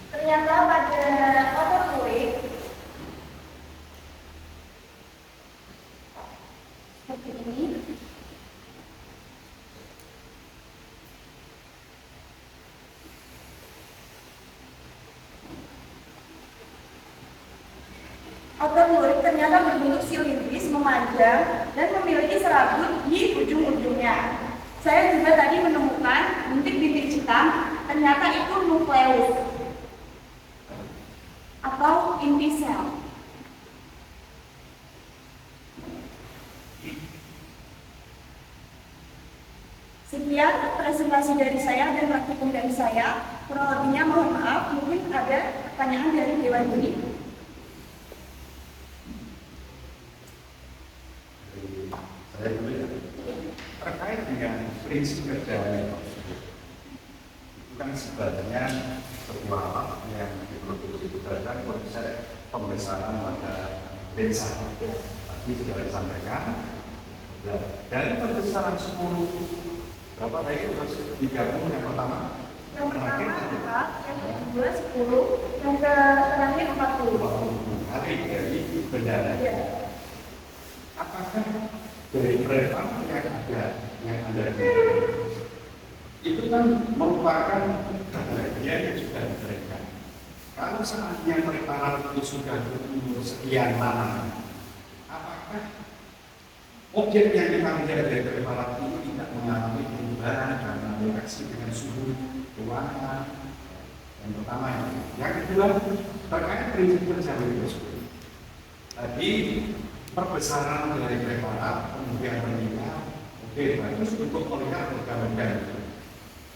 Ternyata pada otot lurik seperti ini. Otot lurik ternyata berbentuk silindris, memanjang, dan memiliki serabut di ujung-ujungnya. Saya juga tadi menemukan bintik-bintik hitam ternyata itu nukleus atau inti sel. Sekian presentasi dari saya dan praktikum dari saya. Kurang lebihnya mohon maaf, mungkin ada pertanyaan dari Dewan Juri. Saya dulu ya. Terkait dengan prinsip kerja itu kan sebenarnya sebuah alat yang diproduksi berdasarkan konsep pembesaran pada lensa. Tadi sudah disampaikan. Dari pembesaran 10 berapa tadi harus digabung yang pertama? Yang pertama 4, yang kedua 10, yang terakhir 40. Hari dari bendera. Ya. Apakah dari preparat yang ada itu kan merupakan bagian yang sudah diberikan. Kalau saatnya preparat itu sudah berumur sekian lama, apakah objek yang kita lihat dari preparat ini tidak mengalami perubahan karena reaksi dengan suhu ruangan? Yang pertama ini. Yang kedua, terkait prinsip kerja mikroskop. Tadi perbesaran dari preparat kemudian meningkat, oke, bagus untuk melihat organ-organ.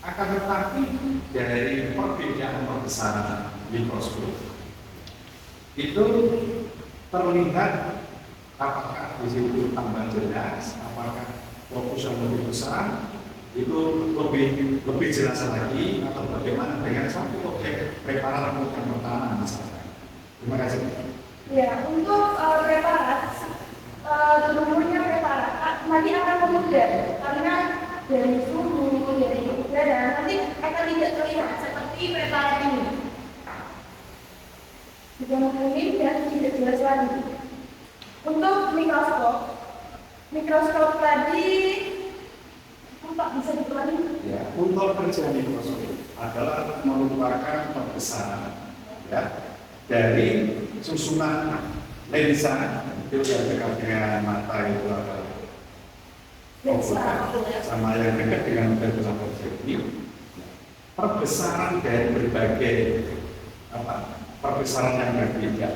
Akan tetapi dari perbedaan perbesaran mikroskop itu terlihat apakah di situ tambah jelas, apakah fokus yang lebih besar itu lebih jelas lagi, atau bagaimana dengan satu objek preparat yang pertama misalnya. Terima kasih. Ya, untuk preparat, umurnya preparat nanti akan memudar karena dari suhu, dari udara nanti akan tidak terlihat seperti preparat ini. Jika mungkin dan tidak jelas lagi. Untuk mikroskop tadi, Pak bisa dikulangi? Ya, untuk kerja mikroskop adalah merupakan pembesaran ya, dari susunan lensa itu yang dekat dengan mata itu adalah sama yang dekat dengan lensa objektif. Perbesaran dari berbagai perbesaran yang berbeda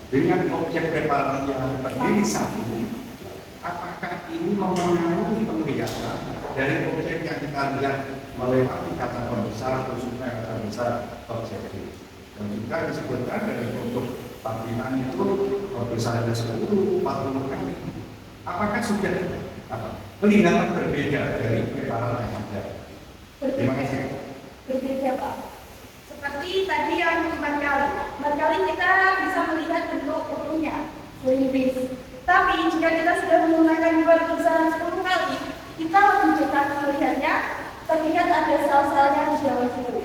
dengan objek preparat yang terdiri satu, apakah ini memengaruhi penglihatan dari objek yang kita lihat melewati kata pembesar khususnya kata besar objektif? Dan juga disebutkan dari bentuk partilan itu perbesarannya 10, 40 kali. Apakah sudah kelihatan berbeda dari preparat yang ada? Terima kasih. Berbeda, Pak. Seperti tadi yang 4 kali kita bisa melihat bentuk utuhnya, selipis. Tapi jika kita sudah menggunakan perbesaran 10 kali, kita lebih cepat melihatnya, terlihat ada sel-selnya di dalam situ.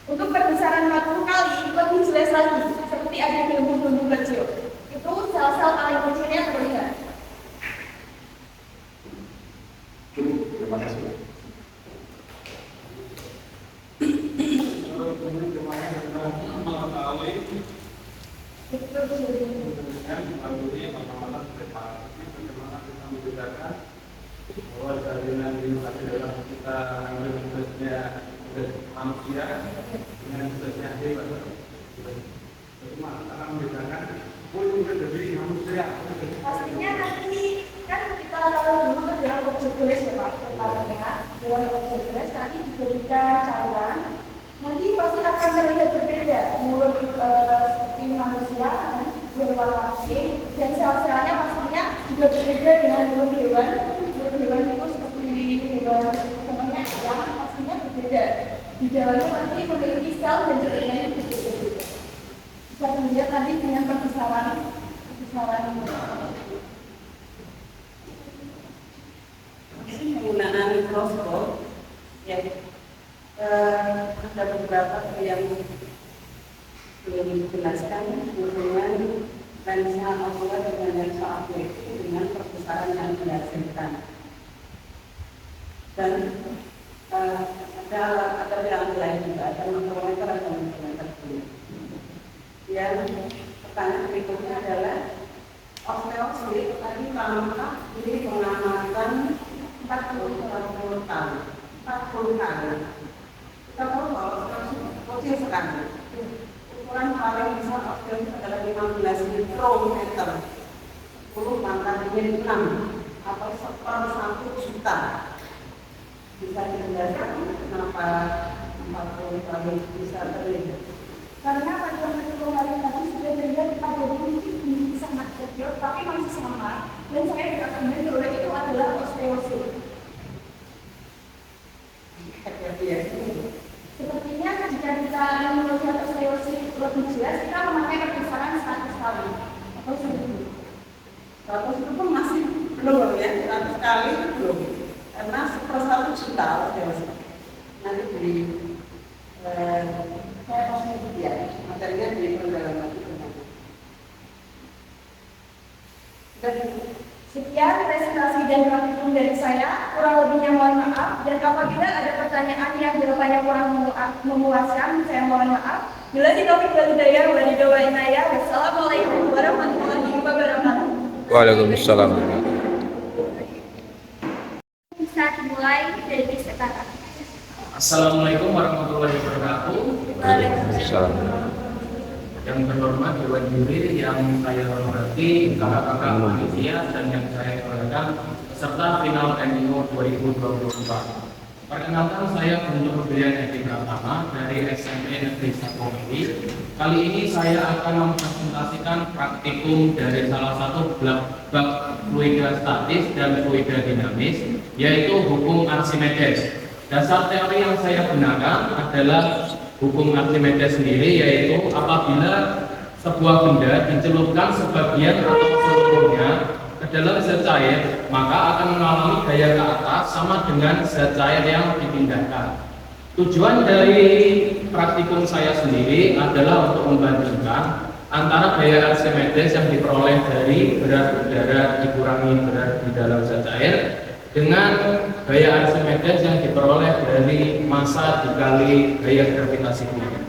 Untuk perbesaran 40 kali lebih jelas lagi, seperti ada gelembung-gelembung kecil. Itu sel-sel paling kecilnya terlihat. Terima kasih. Bahwa jaringan inovasi dalam kita khususnya manusia dengan khususnya hewan itu akan membedakan dari manusia. Pastinya nanti kan kita kalau dulu kan dalam objek tulis ya Pak, dalam objek tulis nanti diberikan cairan, nanti pasti akan terlihat berbeda mulut seperti manusia hewan lain dan sel-selnya pastinya juga berbeda dengan mulut hewan. Mulut hewan itu seperti hewan namanya ayam, pastinya berbeda. Di dalamnya nanti memiliki sel dan jaringan yang berbeda. Bisa dilihat tadi dengan perbesaran penggunaan mikroskop ya, ada beberapa yang belum dijelaskan hubungan lensa okuler dengan lensa objektif dengan perbesaran yang dihasilkan, dan ada yang lain juga, ada mikrometer atau mikrometer dulu. Yang pertanyaan berikutnya adalah osteosit tadi Pak ini mengamalkan 40 kali. Kalau kecil sekali. Ukuran paling besar oksigen adalah 15 mikrometer. 10 pangkatnya 6 atau 1/1 juta. Bisa dijelaskan kenapa 40 kali bisa terlihat? Karena pada waktu kemarin tadi sudah terlihat pada ini sangat kecil, tapi masih sama. Dan saya tidak pernah bahwa itu adalah osteosit. Sepertinya jika kita ingin melihat osteosit lebih jelas, kita memakai perkisaran 100 kali atau 1000. 100 itu pun masih belum ya, 100 kali itu belum. Karena 1/1 juta osteosit. Nanti di ya, materinya di pendalaman itu. Sekian presentasi dan praktikum dari saya, kurang lebihnya mohon maaf. Dan apabila ada pertanyaan yang jawabannya kurang memuaskan, saya mohon maaf. Bila di topik Walidaya, Walidawa Inaya, wassalamualaikum warahmatullahi wabarakatuh. Waalaikumsalam. Bisa dimulai dari sekarang. Assalamualaikum warahmatullahi wabarakatuh. Waalaikumsalam. Yang terhormat Dewan Juri yang saya hormati, kakak-kakak panitia dan yang saya banggakan peserta final MIO 2024. Perkenalkan, saya Guntur Febrian Edi Pratama dari SMP Negeri 1 Mili. Kali ini saya akan mempresentasikan praktikum dari salah satu bab fluida statis dan fluida dinamis, yaitu hukum Archimedes. Dasar teori yang saya gunakan adalah hukum Archimedes sendiri, yaitu apabila sebuah benda dicelupkan sebagian atau seluruhnya ke dalam zat cair, maka akan mengalami gaya ke atas sama dengan zat cair yang dipindahkan. Tujuan dari praktikum saya sendiri adalah untuk membandingkan antara gaya Archimedes yang diperoleh dari berat udara dikurangi berat di dalam zat cair dengan gaya Archimedes yang diperoleh dari massa dikali gaya gravitasi bumi.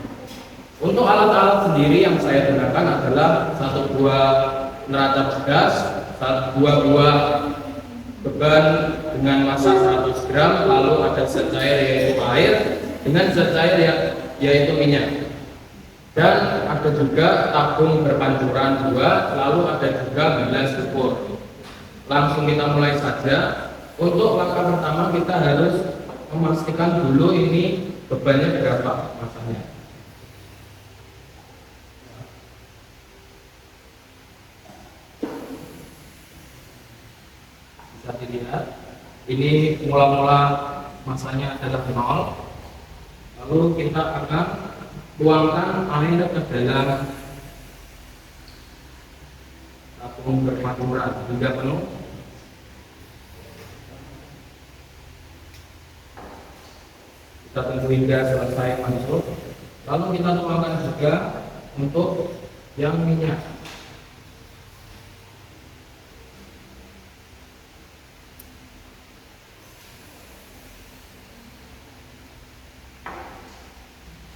Untuk alat-alat sendiri yang saya gunakan adalah satu buah neraca gas, dua buah beban dengan massa 100 gram, lalu ada zat cair yaitu air dengan zat cair yaitu minyak. Dan ada juga tabung berpancuran 2, lalu ada juga bilas ukur. Langsung kita mulai saja. Untuk langkah pertama kita harus memastikan dulu ini bebannya berapa massanya. Bisa dilihat, ini mula-mula massanya adalah 0. Lalu kita akan tuangkan air ke dalam tabung berpancuran hingga penuh. Kita tunggu hingga selesai masuk. Lalu kita tuangkan juga untuk yang minyak.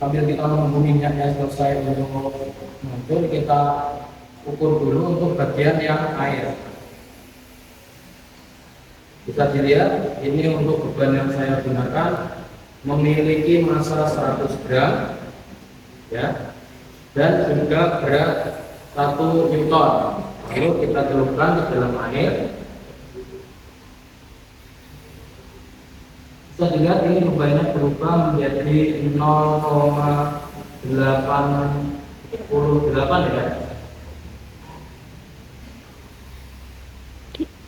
Sambil kita menunggu minyaknya selesai untuk muncul, kita ukur dulu untuk bagian yang air. Bisa dilihat, ini untuk beban yang saya gunakan memiliki massa 100 gram ya, dan juga berat 1 Newton. Lalu kita celupkan ke dalam air. Bisa dilihat ini bebannya berubah menjadi 0,808 ya.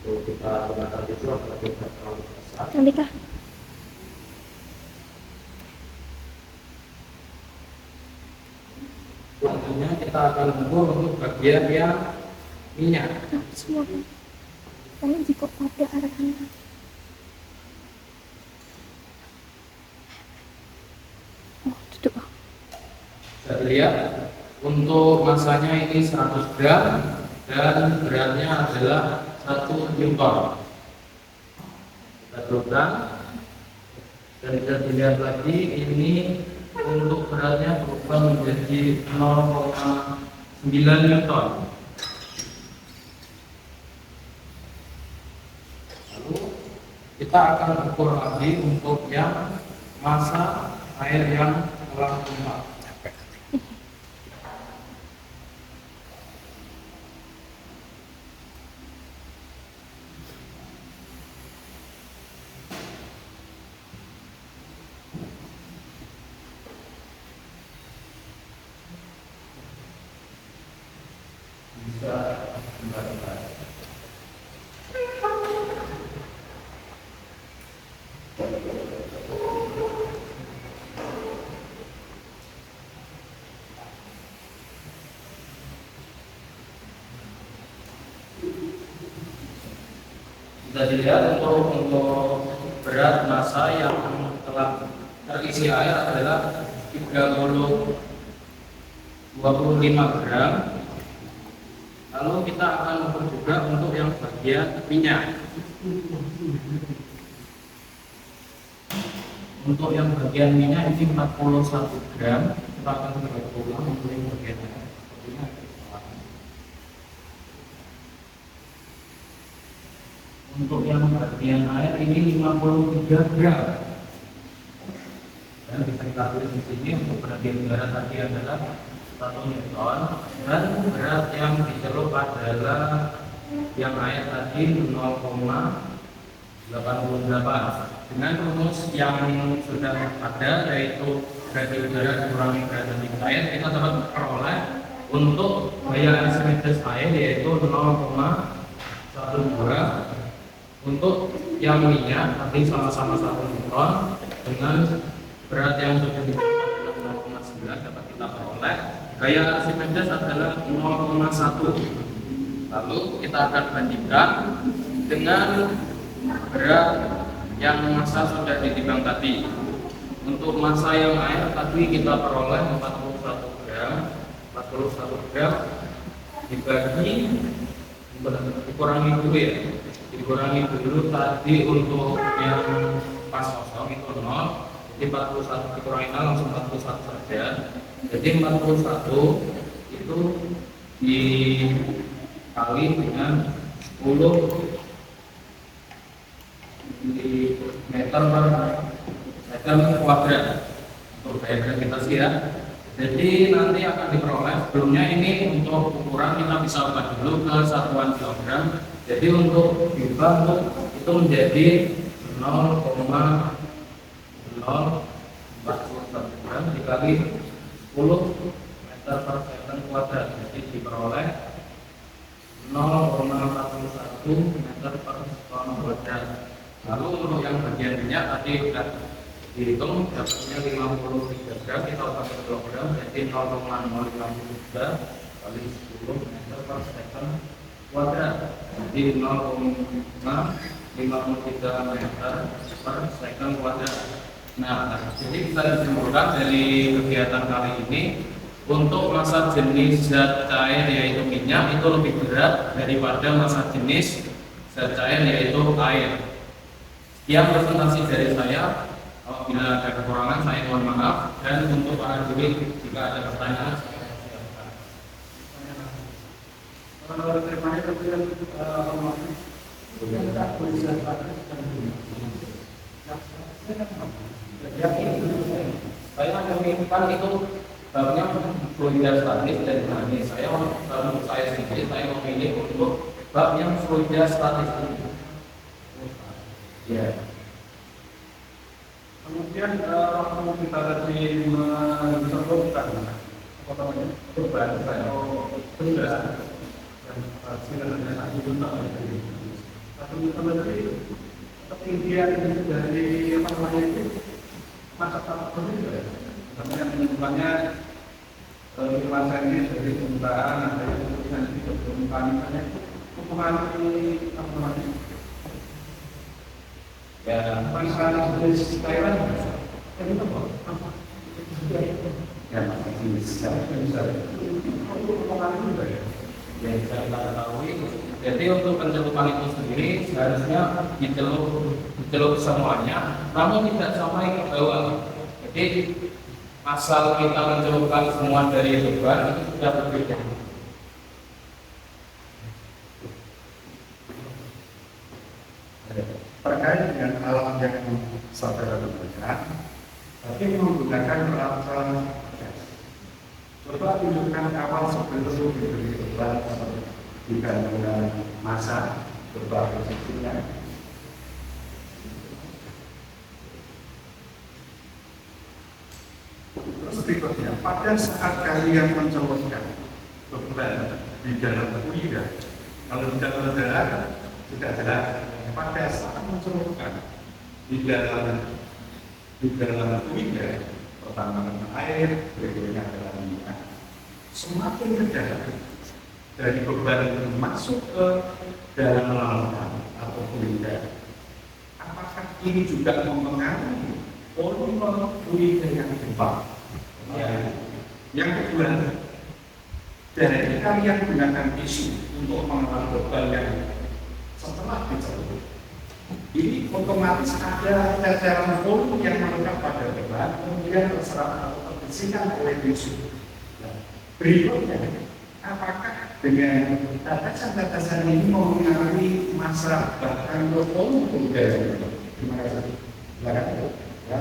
Kita gunakan itu agar tidak terlalu besar. Cantik. Selanjutnya kita akan mengukur untuk bagian yang minyak. Semua karena jika pada arahnya bisa dilihat untuk massanya ini 100 gram dan beratnya adalah 1 Newton. Kita teruskan dan bisa dilihat lagi ini untuk beratnya berubah menjadi 0,9 Newton. Lalu kita akan ukur lagi untuk yang massa air yang telah tumpah. Bisa kembali. Bisa dilihat untuk berat massa yang telah terisi air adalah 25 gram. Lalu kita akan ukur juga untuk yang bagian minyak. Untuk yang bagian minyak ini 41 gram. Kita akan coba ulang untuk yang bagian minyak. Untuk yang bagian air ini 53 gram. Dan bisa kita tulis di sini untuk bagian udara tadi adalah 1 Newton dan berat yang dicelup adalah yang air tadi 0,88. Dengan rumus yang sudah ada yaitu berat udara dikurangi berat debit air, kita dapat peroleh untuk gaya archimedes air yaitu 0,12. Untuk yang minyak tadi sama-sama 1 Newton dengan berat yang sudah ditentukan 0,9 dapat kita peroleh gaya Archimedes adalah 0,1. Lalu kita akan bandingkan dengan berat yang massa sudah ditimbang tadi. Untuk massa yang air tadi kita peroleh 41 gram. 41 gram dibagi dikurangi dulu ya. Dikurangi dulu tadi untuk yang pas kosong itu 0. Jadi 41 dikurangi 0 langsung 41 saja. Jadi 41 itu dikali dengan 10 meter per second kuadrat untuk diagram kita sih ya. Jadi nanti akan diperoleh, sebelumnya ini untuk ukuran kita bisa ubah dulu ke satuan kilogram. Jadi untuk diubah itu menjadi 0,041 gram dikali 10 meter per second kuadrat. Jadi diperoleh 0,41 meter per second kuadrat. Lalu untuk yang bagian minyak tadi sudah dihitung dapatnya 53 gram, kita ubah ke kilogram jadi 0,053 kali 10 meter per second kuadrat. Jadi 0,53 meter per second kuadrat. Nah, jadi bisa disimpulkan dari kegiatan kali ini untuk massa jenis zat cair yaitu minyak itu lebih berat daripada massa jenis zat cair yaitu air. Sekian presentasi dari saya. Apabila ada kekurangan saya mohon maaf, dan untuk para juri jika ada pertanyaan saya silakan. Saya menginginkan itu babnya fluidostatis dan dinamis. Saya sendiri saya memilih untuk bab yang fluidostatis ini. Ya. Kemudian kalau kita tadi mencontohkan apa namanya beban atau benda yang sebenarnya tak digunakan atau tadi ketinggian dari apa namanya itu masa tak berbeda. Namanya menentukannya 5 cm dari permukaan, ada yang nanti ke permukaan misalnya ukuran apa namanya? Ya, masalah jenis cairan itu apa? Ya, masih bisa. Yang bisa kita ketahui, jadi untuk pencelupan itu sendiri seharusnya dicelup semuanya, namun tidak sampai ke bawah. Jadi asal kita mencelupkan semua dari beban itu sudah berbeda. Terkait dengan alat yang saudara gunakan, tapi menggunakan menggunakan peralatan gas. Coba tunjukkan awal sebelum diberi beban dibandingkan masa beban posisinya. Terus berikutnya, pada saat kalian mencolokkan beban di dalam kuliah, kalau di dalam darat tidak jelas. Pada saat mencolokkan di dalam kuliah, pertama air, berikutnya adalah minyak. Semakin ke dalam dari beban itu masuk ke dalam lautan atau kuliah, apakah ini juga mempengaruhi volume kuliah yang gempa? Yang kedua, dari kalian gunakan tisu untuk mengelola beban yang setelah dicelup, ini otomatis ada tekanan volume yang melekat pada beban, kemudian terserap atau terbersihkan oleh tisu. Berikutnya, apakah dengan tatasan-tatasan ini mempengaruhi masa bahkan volume udara? Terima kasih. Silakan. Ya.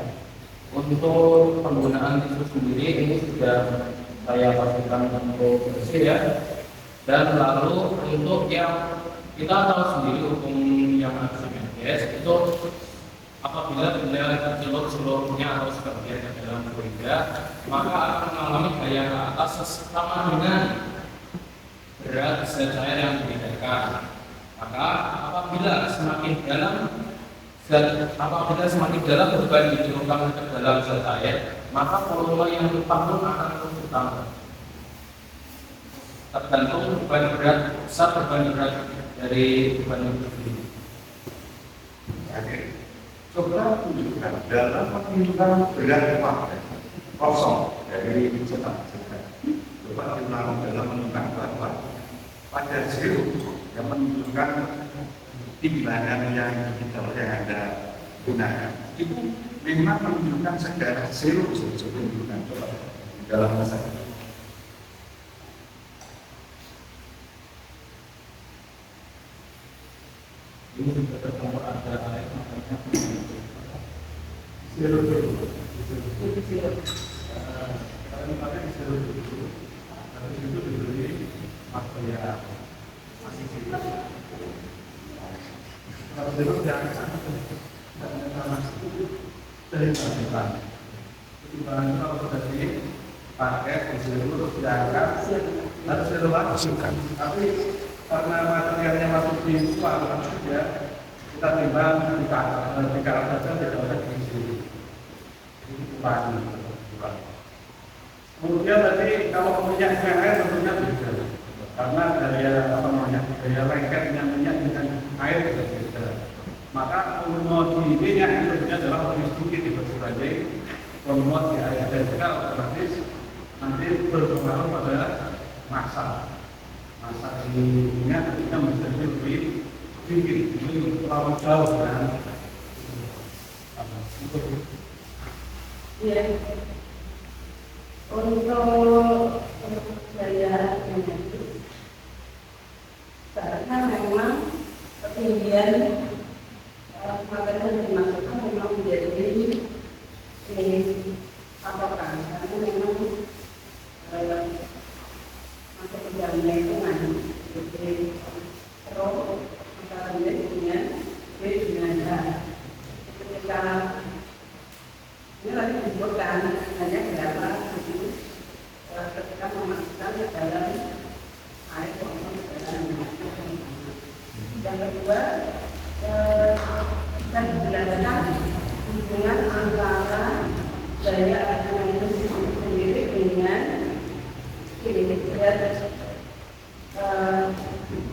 Untuk penggunaan tisu sendiri ini sudah saya pastikan untuk bersih ya. Dan lalu untuk yang kita tahu sendiri hukum yang Archimedes itu apabila benda tercelup seluruhnya atau sebagian ke dalam benda, maka akan mengalami gaya ke atas sama dengan berat zat cair yang dibedakan. Maka apabila semakin dalam beban diturunkan ke dalam zat cair, maka volume yang tepat pun akan terus bertambah. Tergantung beban berat dari beban itu sendiri. Oke. Coba tunjukkan dalam pertunjukan berat partai kosong dari cetak. Coba diulang dalam menunjukkan bahwa pada zero yang menunjukkan timbangan yang digital yang Anda gunakan itu memang menunjukkan sejarah zero menunjukkan coba dalam masa Ini sudah ketemu ada air makanya zero dulu. Kalian pakai zero dulu. Habis itu diberi material masih zero. Kalau zero jangan sama dari timbangan. Timbangan kalau sudah dipakai zero diangkat harus zero masukkan. Tapi karena materialnya masuk di suara ya kita timbang di kanan saja tidak usah diisi ini kurang. Kemudian tadi kalau minyaknya air tentunya beda karena daya lengketnya minyak dengan air beda. Maka volume di minyak itu tentunya adalah lebih sedikit dibanding volume di air dan juga otomatis nanti berpengaruh pada massa ininya kita menjadi lebih tinggi, lebih terlalu jauh kan? Ya, untuk daya energi, karena memang ketinggian material yang dimasukkan memang menjadi patokan, karena memang masuk ke dalam lingkungan jadi terus antara dia dengan B dengan A ketika ini lagi disebutkan hanya berapa ketika memasukkan ke dalam air maupun ke dalam minyak. Yang kedua kita menjelaskan hubungan antara daya energi sendiri dengan ini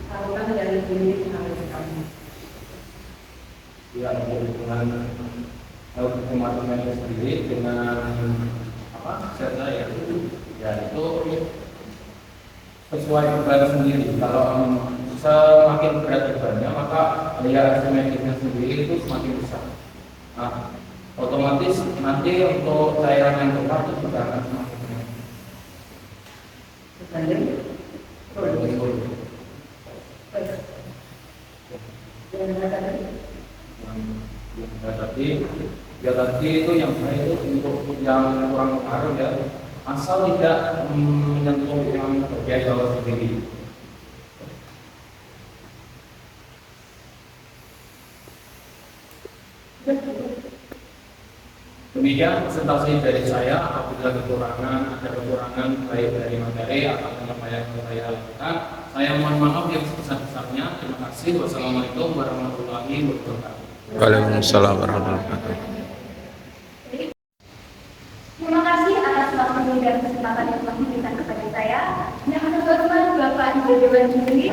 taruhan dari ini harus kamu. Ya, hubungan matematika sendiri dengan zat cair ya itu sesuai beban sendiri. Kalau semakin berat bebannya maka daya Archimedesnya sendiri itu semakin besar. Nah, otomatis nanti untuk cairan yang tepat itu juga akan semakin banyak. Tadi ya tadi itu yang baik itu untuk yang kurang pengaruh ya, asal tidak menyentuh yang bagian bawah sendiri. Demikian presentasi dari saya. Apabila ada kekurangan baik dari materi atau penyampaian yang saya lakukan, saya mohon maaf yang sebesar-besarnya. Terima kasih. Wassalamualaikum warahmatullahi wabarakatuh. Waalaikumsalam warahmatullahi wabarakatuh. Terima kasih atas waktu dan kesempatan yang telah diberikan kepada saya. Yang terhormat Bapak Ibu Dewan Juri,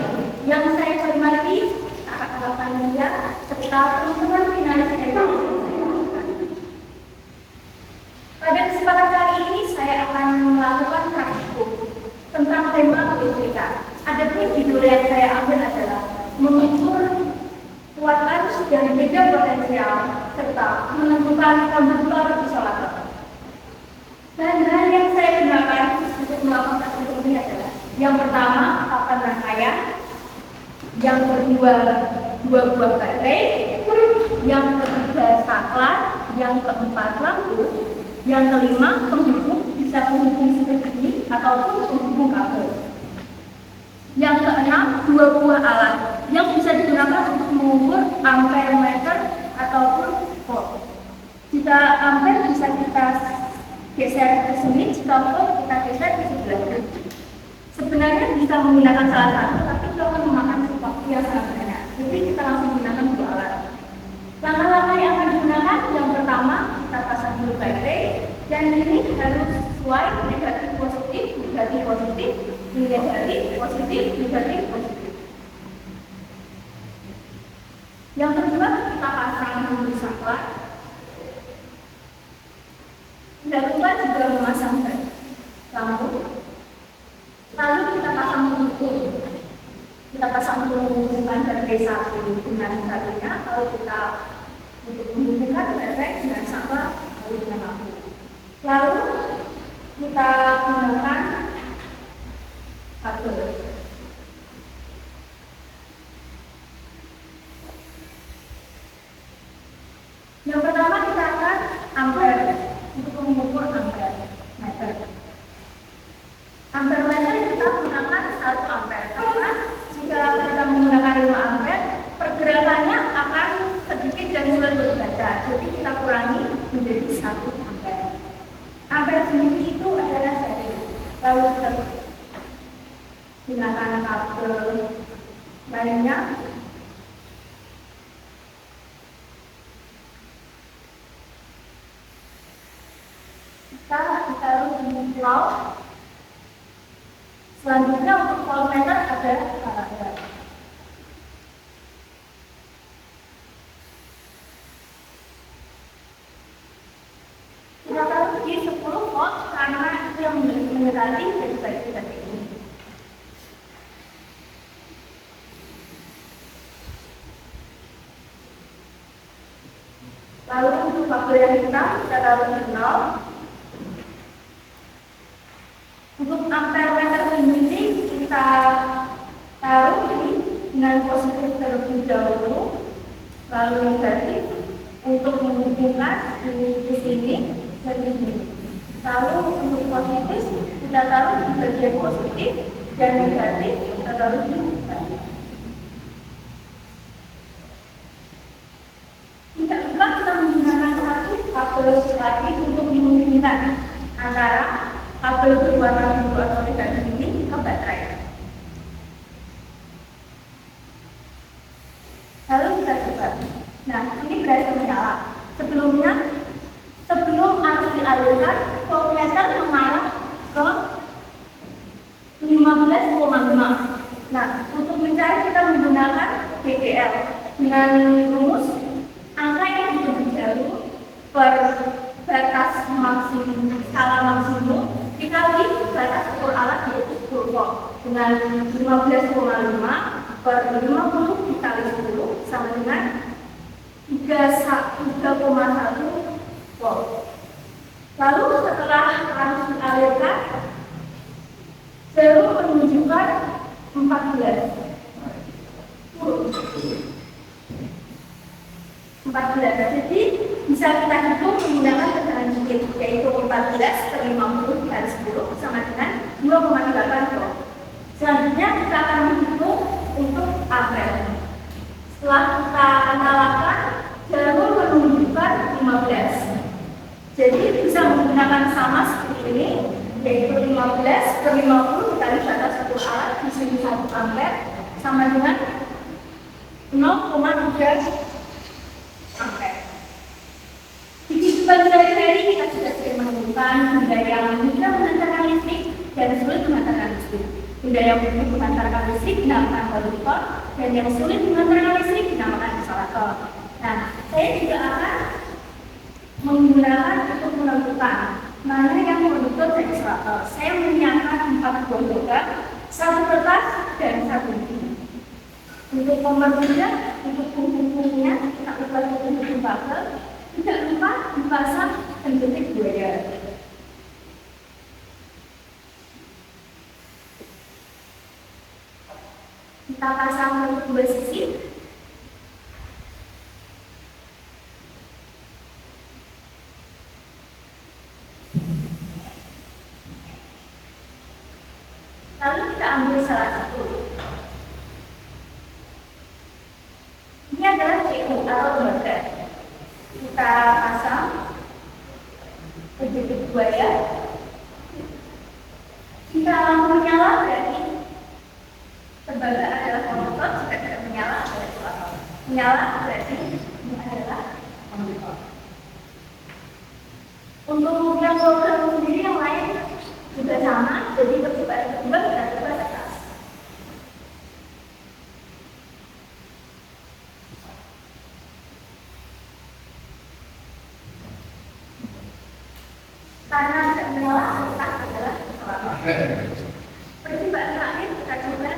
yang saya hormati kakak-kakak panitia serta teman-teman finalis ekonomi. Pada kesempatan kali ini saya akan melakukan praktikum tentang tema UTBK. Adapun judul yang saya ambil adalah mengukur kuat arus dan beda potensial serta menentukan konduktor isolator. Bahan-bahan yang saya gunakan untuk melakukan praktikum ini adalah yang pertama papan rangkaian, yang kedua dua buah baterai, yang ketiga saklar, yang keempat lampu, yang kelima penghubung, bisa penghubung seperti ataupun penghubung kabel. Yang keenam dua buah alat yang bisa digunakan untuk mengukur ampere meter ataupun volt. Jika ampere bisa kita geser ke sini, jika volt kita geser ke sebelah. Sebenarnya bisa menggunakan salah satu, tapi itu akan memakan waktu yang sangat banyak. Jadi kita langsung menggunakan dua alat. Langkah-langkah yang akan digunakan, yang pertama kita pasang dulu baterai, dan ini harus sesuai negatif positif, negatif positif, negatif positif, negatif positif. Yang kedua kita pasang dulu saklar. Tidak lupa juga memasang lampu. Lalu kita pasang penghubung. Kita pasang penghubungan baterai satu dengan satunya, lalu kita untuk menghubungkan baterai dengan saklar lalu dengan lampu. Lalu kita gunakan kabel. Yang pertama kita akan ampere untuk mengukur ampere meter. Ampere meter kita menggunakan 1 ampere karena jika kita menggunakan 5 ampere pergerakannya akan sedikit dan sulit berbaca. Jadi kita kurangi menjadi 1 ampere. Ampere sendiri itu adalah seri. Lalu kita gunakan kabel lainnya. Kita taruh di pulau. Selanjutnya untuk voltmeter ada karakter. Kita taruh di 10 volt karena itu yang mendekati dari baterai ini. Lalu untuk kabel yang hitam kita taruh di 0. Untuk ampere meter ini kita taruh dengan positif terlebih dahulu, lalu negatif untuk menghubungkan di sini dan di sini. Lalu untuk positif kita taruh di bagian positif dan negatif kita taruh di negatif. Tidak lupa kita menggunakan satu kabel lagi untuk menghubungkan antara kabel berwarna biru atau tidak ini ke baterai. Lalu kita coba. Nah, ini berhasil menyala. Sebelum arus dialirkan, voltmeter mengarah ke 15,5. Nah, untuk mencari kita menggunakan DPL dengan rumus angka yang lebih jauh per batas maksimum skala maksimum dikali batas ukur alat yaitu 10 volt dengan 15,5 per 50 dikali 10 sama dengan 3,1 volt. Lalu setelah arus dialirkan, jarum menunjukkan 14. Jadi di bisa kita hitung menggunakan tekanan dikit, yaitu 14/50/10 sama dengan 2,8 volt. Selanjutnya kita akan menghitung untuk ampere. Setelah kita nyalakan, jarum menunjukkan 15. Jadi bisa menggunakan sama seperti ini, yaitu 15/50 dikali batas satu alat di sini 1 ampere sama dengan 0,3 ampere. Di kehidupan sehari-hari kita sudah sering menemukan benda yang mudah menghantarkan listrik dan sulit menghantarkan listrik. Benda yang mudah menghantarkan listrik dinamakan konduktor dan yang sulit menghantarkan listrik dinamakan isolator. Nah, saya juga akan menggunakan untuk menentukan mana yang konduktor dan isolator. Saya menyiapkan 4 buah logam, 1 kertas dan 1 buku. Untuk pembermudah, untuk punggung-punggungnya kita ubah menjadi bakal. Tidak lupa dipasang pendetik buaya. Kita pasang untuk dua sisi. Lalu kita ambil salah satu. Ini adalah CU atau lembaga. Kita pasang pendetik buaya. Jika lampu menyala berarti tembaga adalah konduktor, jika tidak menyala adalah isolator. Menyala berarti ini adalah konduktor. Untuk yang logam sendiri yang lain juga sama, jadi percobaan kedua kita coba atas. Karena tidak menyala, kita adalah isolator. Percobaan terakhir kita coba.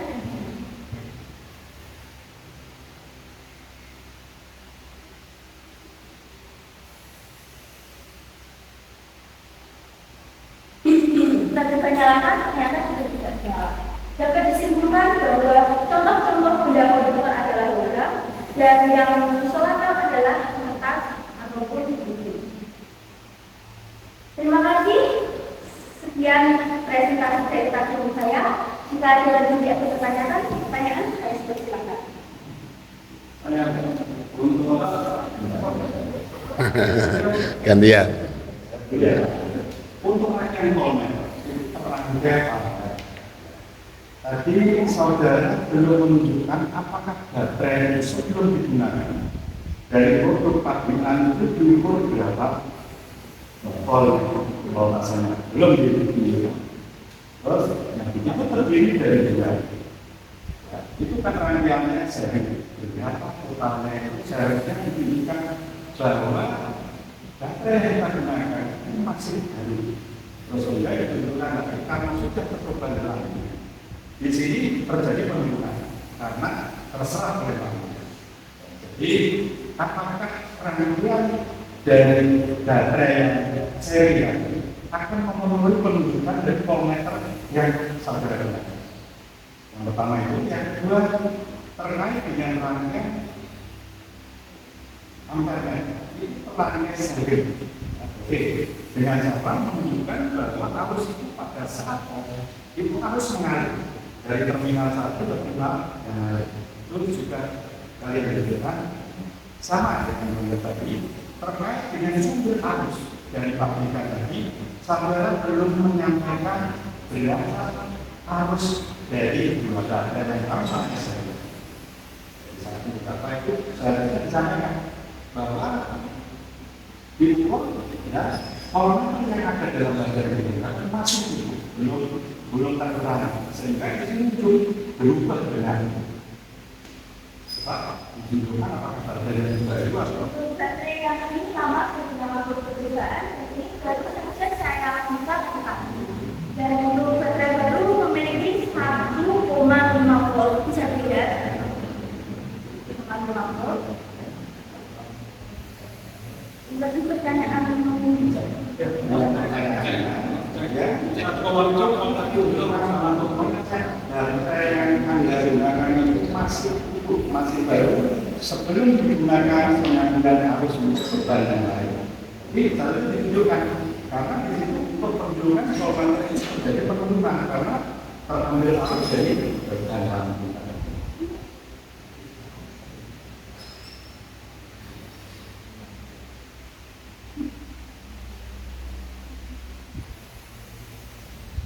Kita coba nyalakan, ternyata juga tidak menyala. Dapat disimpulkan bahwa contoh-contoh benda konduktor adalah logam dan yang isolator adalah kertas ataupun buku. Terima kasih. Sekian presentasi dari takdir saya. Jika ada lagi yang pertanyaan, saya silakan. Gantian. Untuk rangkaian kolmen, tadi saudara belum menunjukkan apakah baterai itu sebelum digunakan dari untuk pabrikan itu diukur berapa volt voltasenya belum ditunjukkan. Terus itu terdiri dari dua. Itu kan rangkaiannya seri. Berapa totalnya itu seharusnya ditunjukkan bahwa baterai yang kita gunakan ini masih baru. Terus juga ditentukan karena sudah tercoba dalam di sini terjadi penurunan karena terserah oleh bank. Jadi apakah rangkaian dari baterai yang serial akan memenuhi penunjukan dari voltmeter yang saudara gunakan? Yang pertama itu, yang kedua terkait dengan rangkaian ampere itu rangkaian sendiri. Oke, dengan cara menunjukkan bahwa arus itu pada saat itu harus mengalir dari terminal 1 ke terminal yang lain. Itu juga kalian lihat sama dengan yang tadi terkait dengan sumber arus dari pabrikan tadi. Saudara belum menyampaikan berapa arus dari dua data yang harus saya. Jadi satu data itu saya disampaikan bahwa di ya, kolom yang ada dalam bagian ini kan masuk belum terkurang sehingga ini berubah dengan sebab ditunjukkan apakah baterai yang baru atau baterai yang ini sama dengan perbedaan ini baru saja saya bisa lakukan. Dan untuk baterai baru memiliki 1,5 volt, bisa tidak 1,5 volt. Berarti pertanyaan yang Anda gunakan itu masih baru sebelum digunakan pengambilan arus untuk beban yang lain, ini harus ditunjukkan karena di situ untuk penunjukan solvan itu menjadi penurunan karena terambil arus dari beban.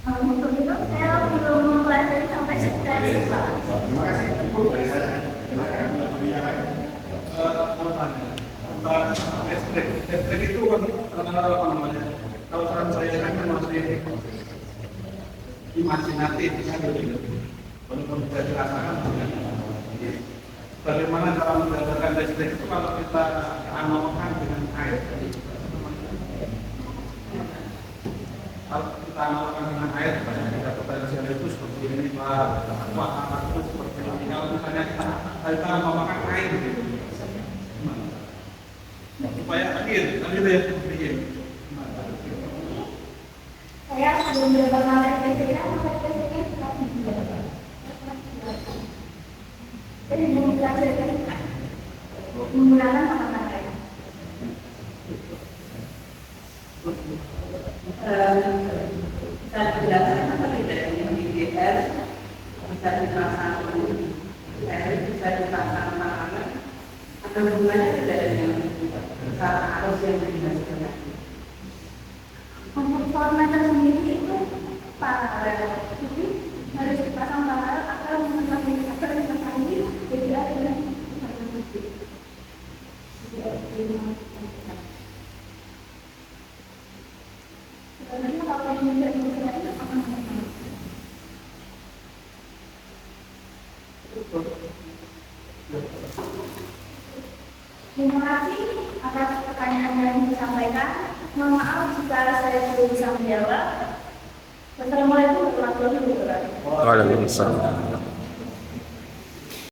Untuk itu saya belum mempelajari sampai sekitar Terima kasih. Cukup dari saya. Silakan. Listrik itu kan apa namanya? Kalau saran saya kan masih imajinatif kan gitu. Belum bisa dirasakan. Bagaimana cara mendapatkan listrik itu kalau kita analogkan dengan air? Kalau kita analogkan dengan air, kita potensial itu seperti ini Pak, itu seperti ini. Kalau misalnya kita memakan air gitu, supaya akhir ya seperti ini. saya belum mendapatkan listriknya, jadi belum belajar menggunakan makanan air. Bisa dijelaskan apa bedanya DDR bisa dipasang bisa dipasang makanan ada hubungannya tidak dengan usaha arus yang dihasilkan? Untuk formatter sendiri itu paralel, jadi harus dipasang paralel atau dipasang ini jadi ada yang sebenarnya kalau yang menjadi masalah itu akan terima kasih atas pertanyaan yang disampaikan. Mohon maaf jika saya belum bisa menjawab. Wassalamualaikum warahmatullahi wabarakatuh. Waalaikumsalam.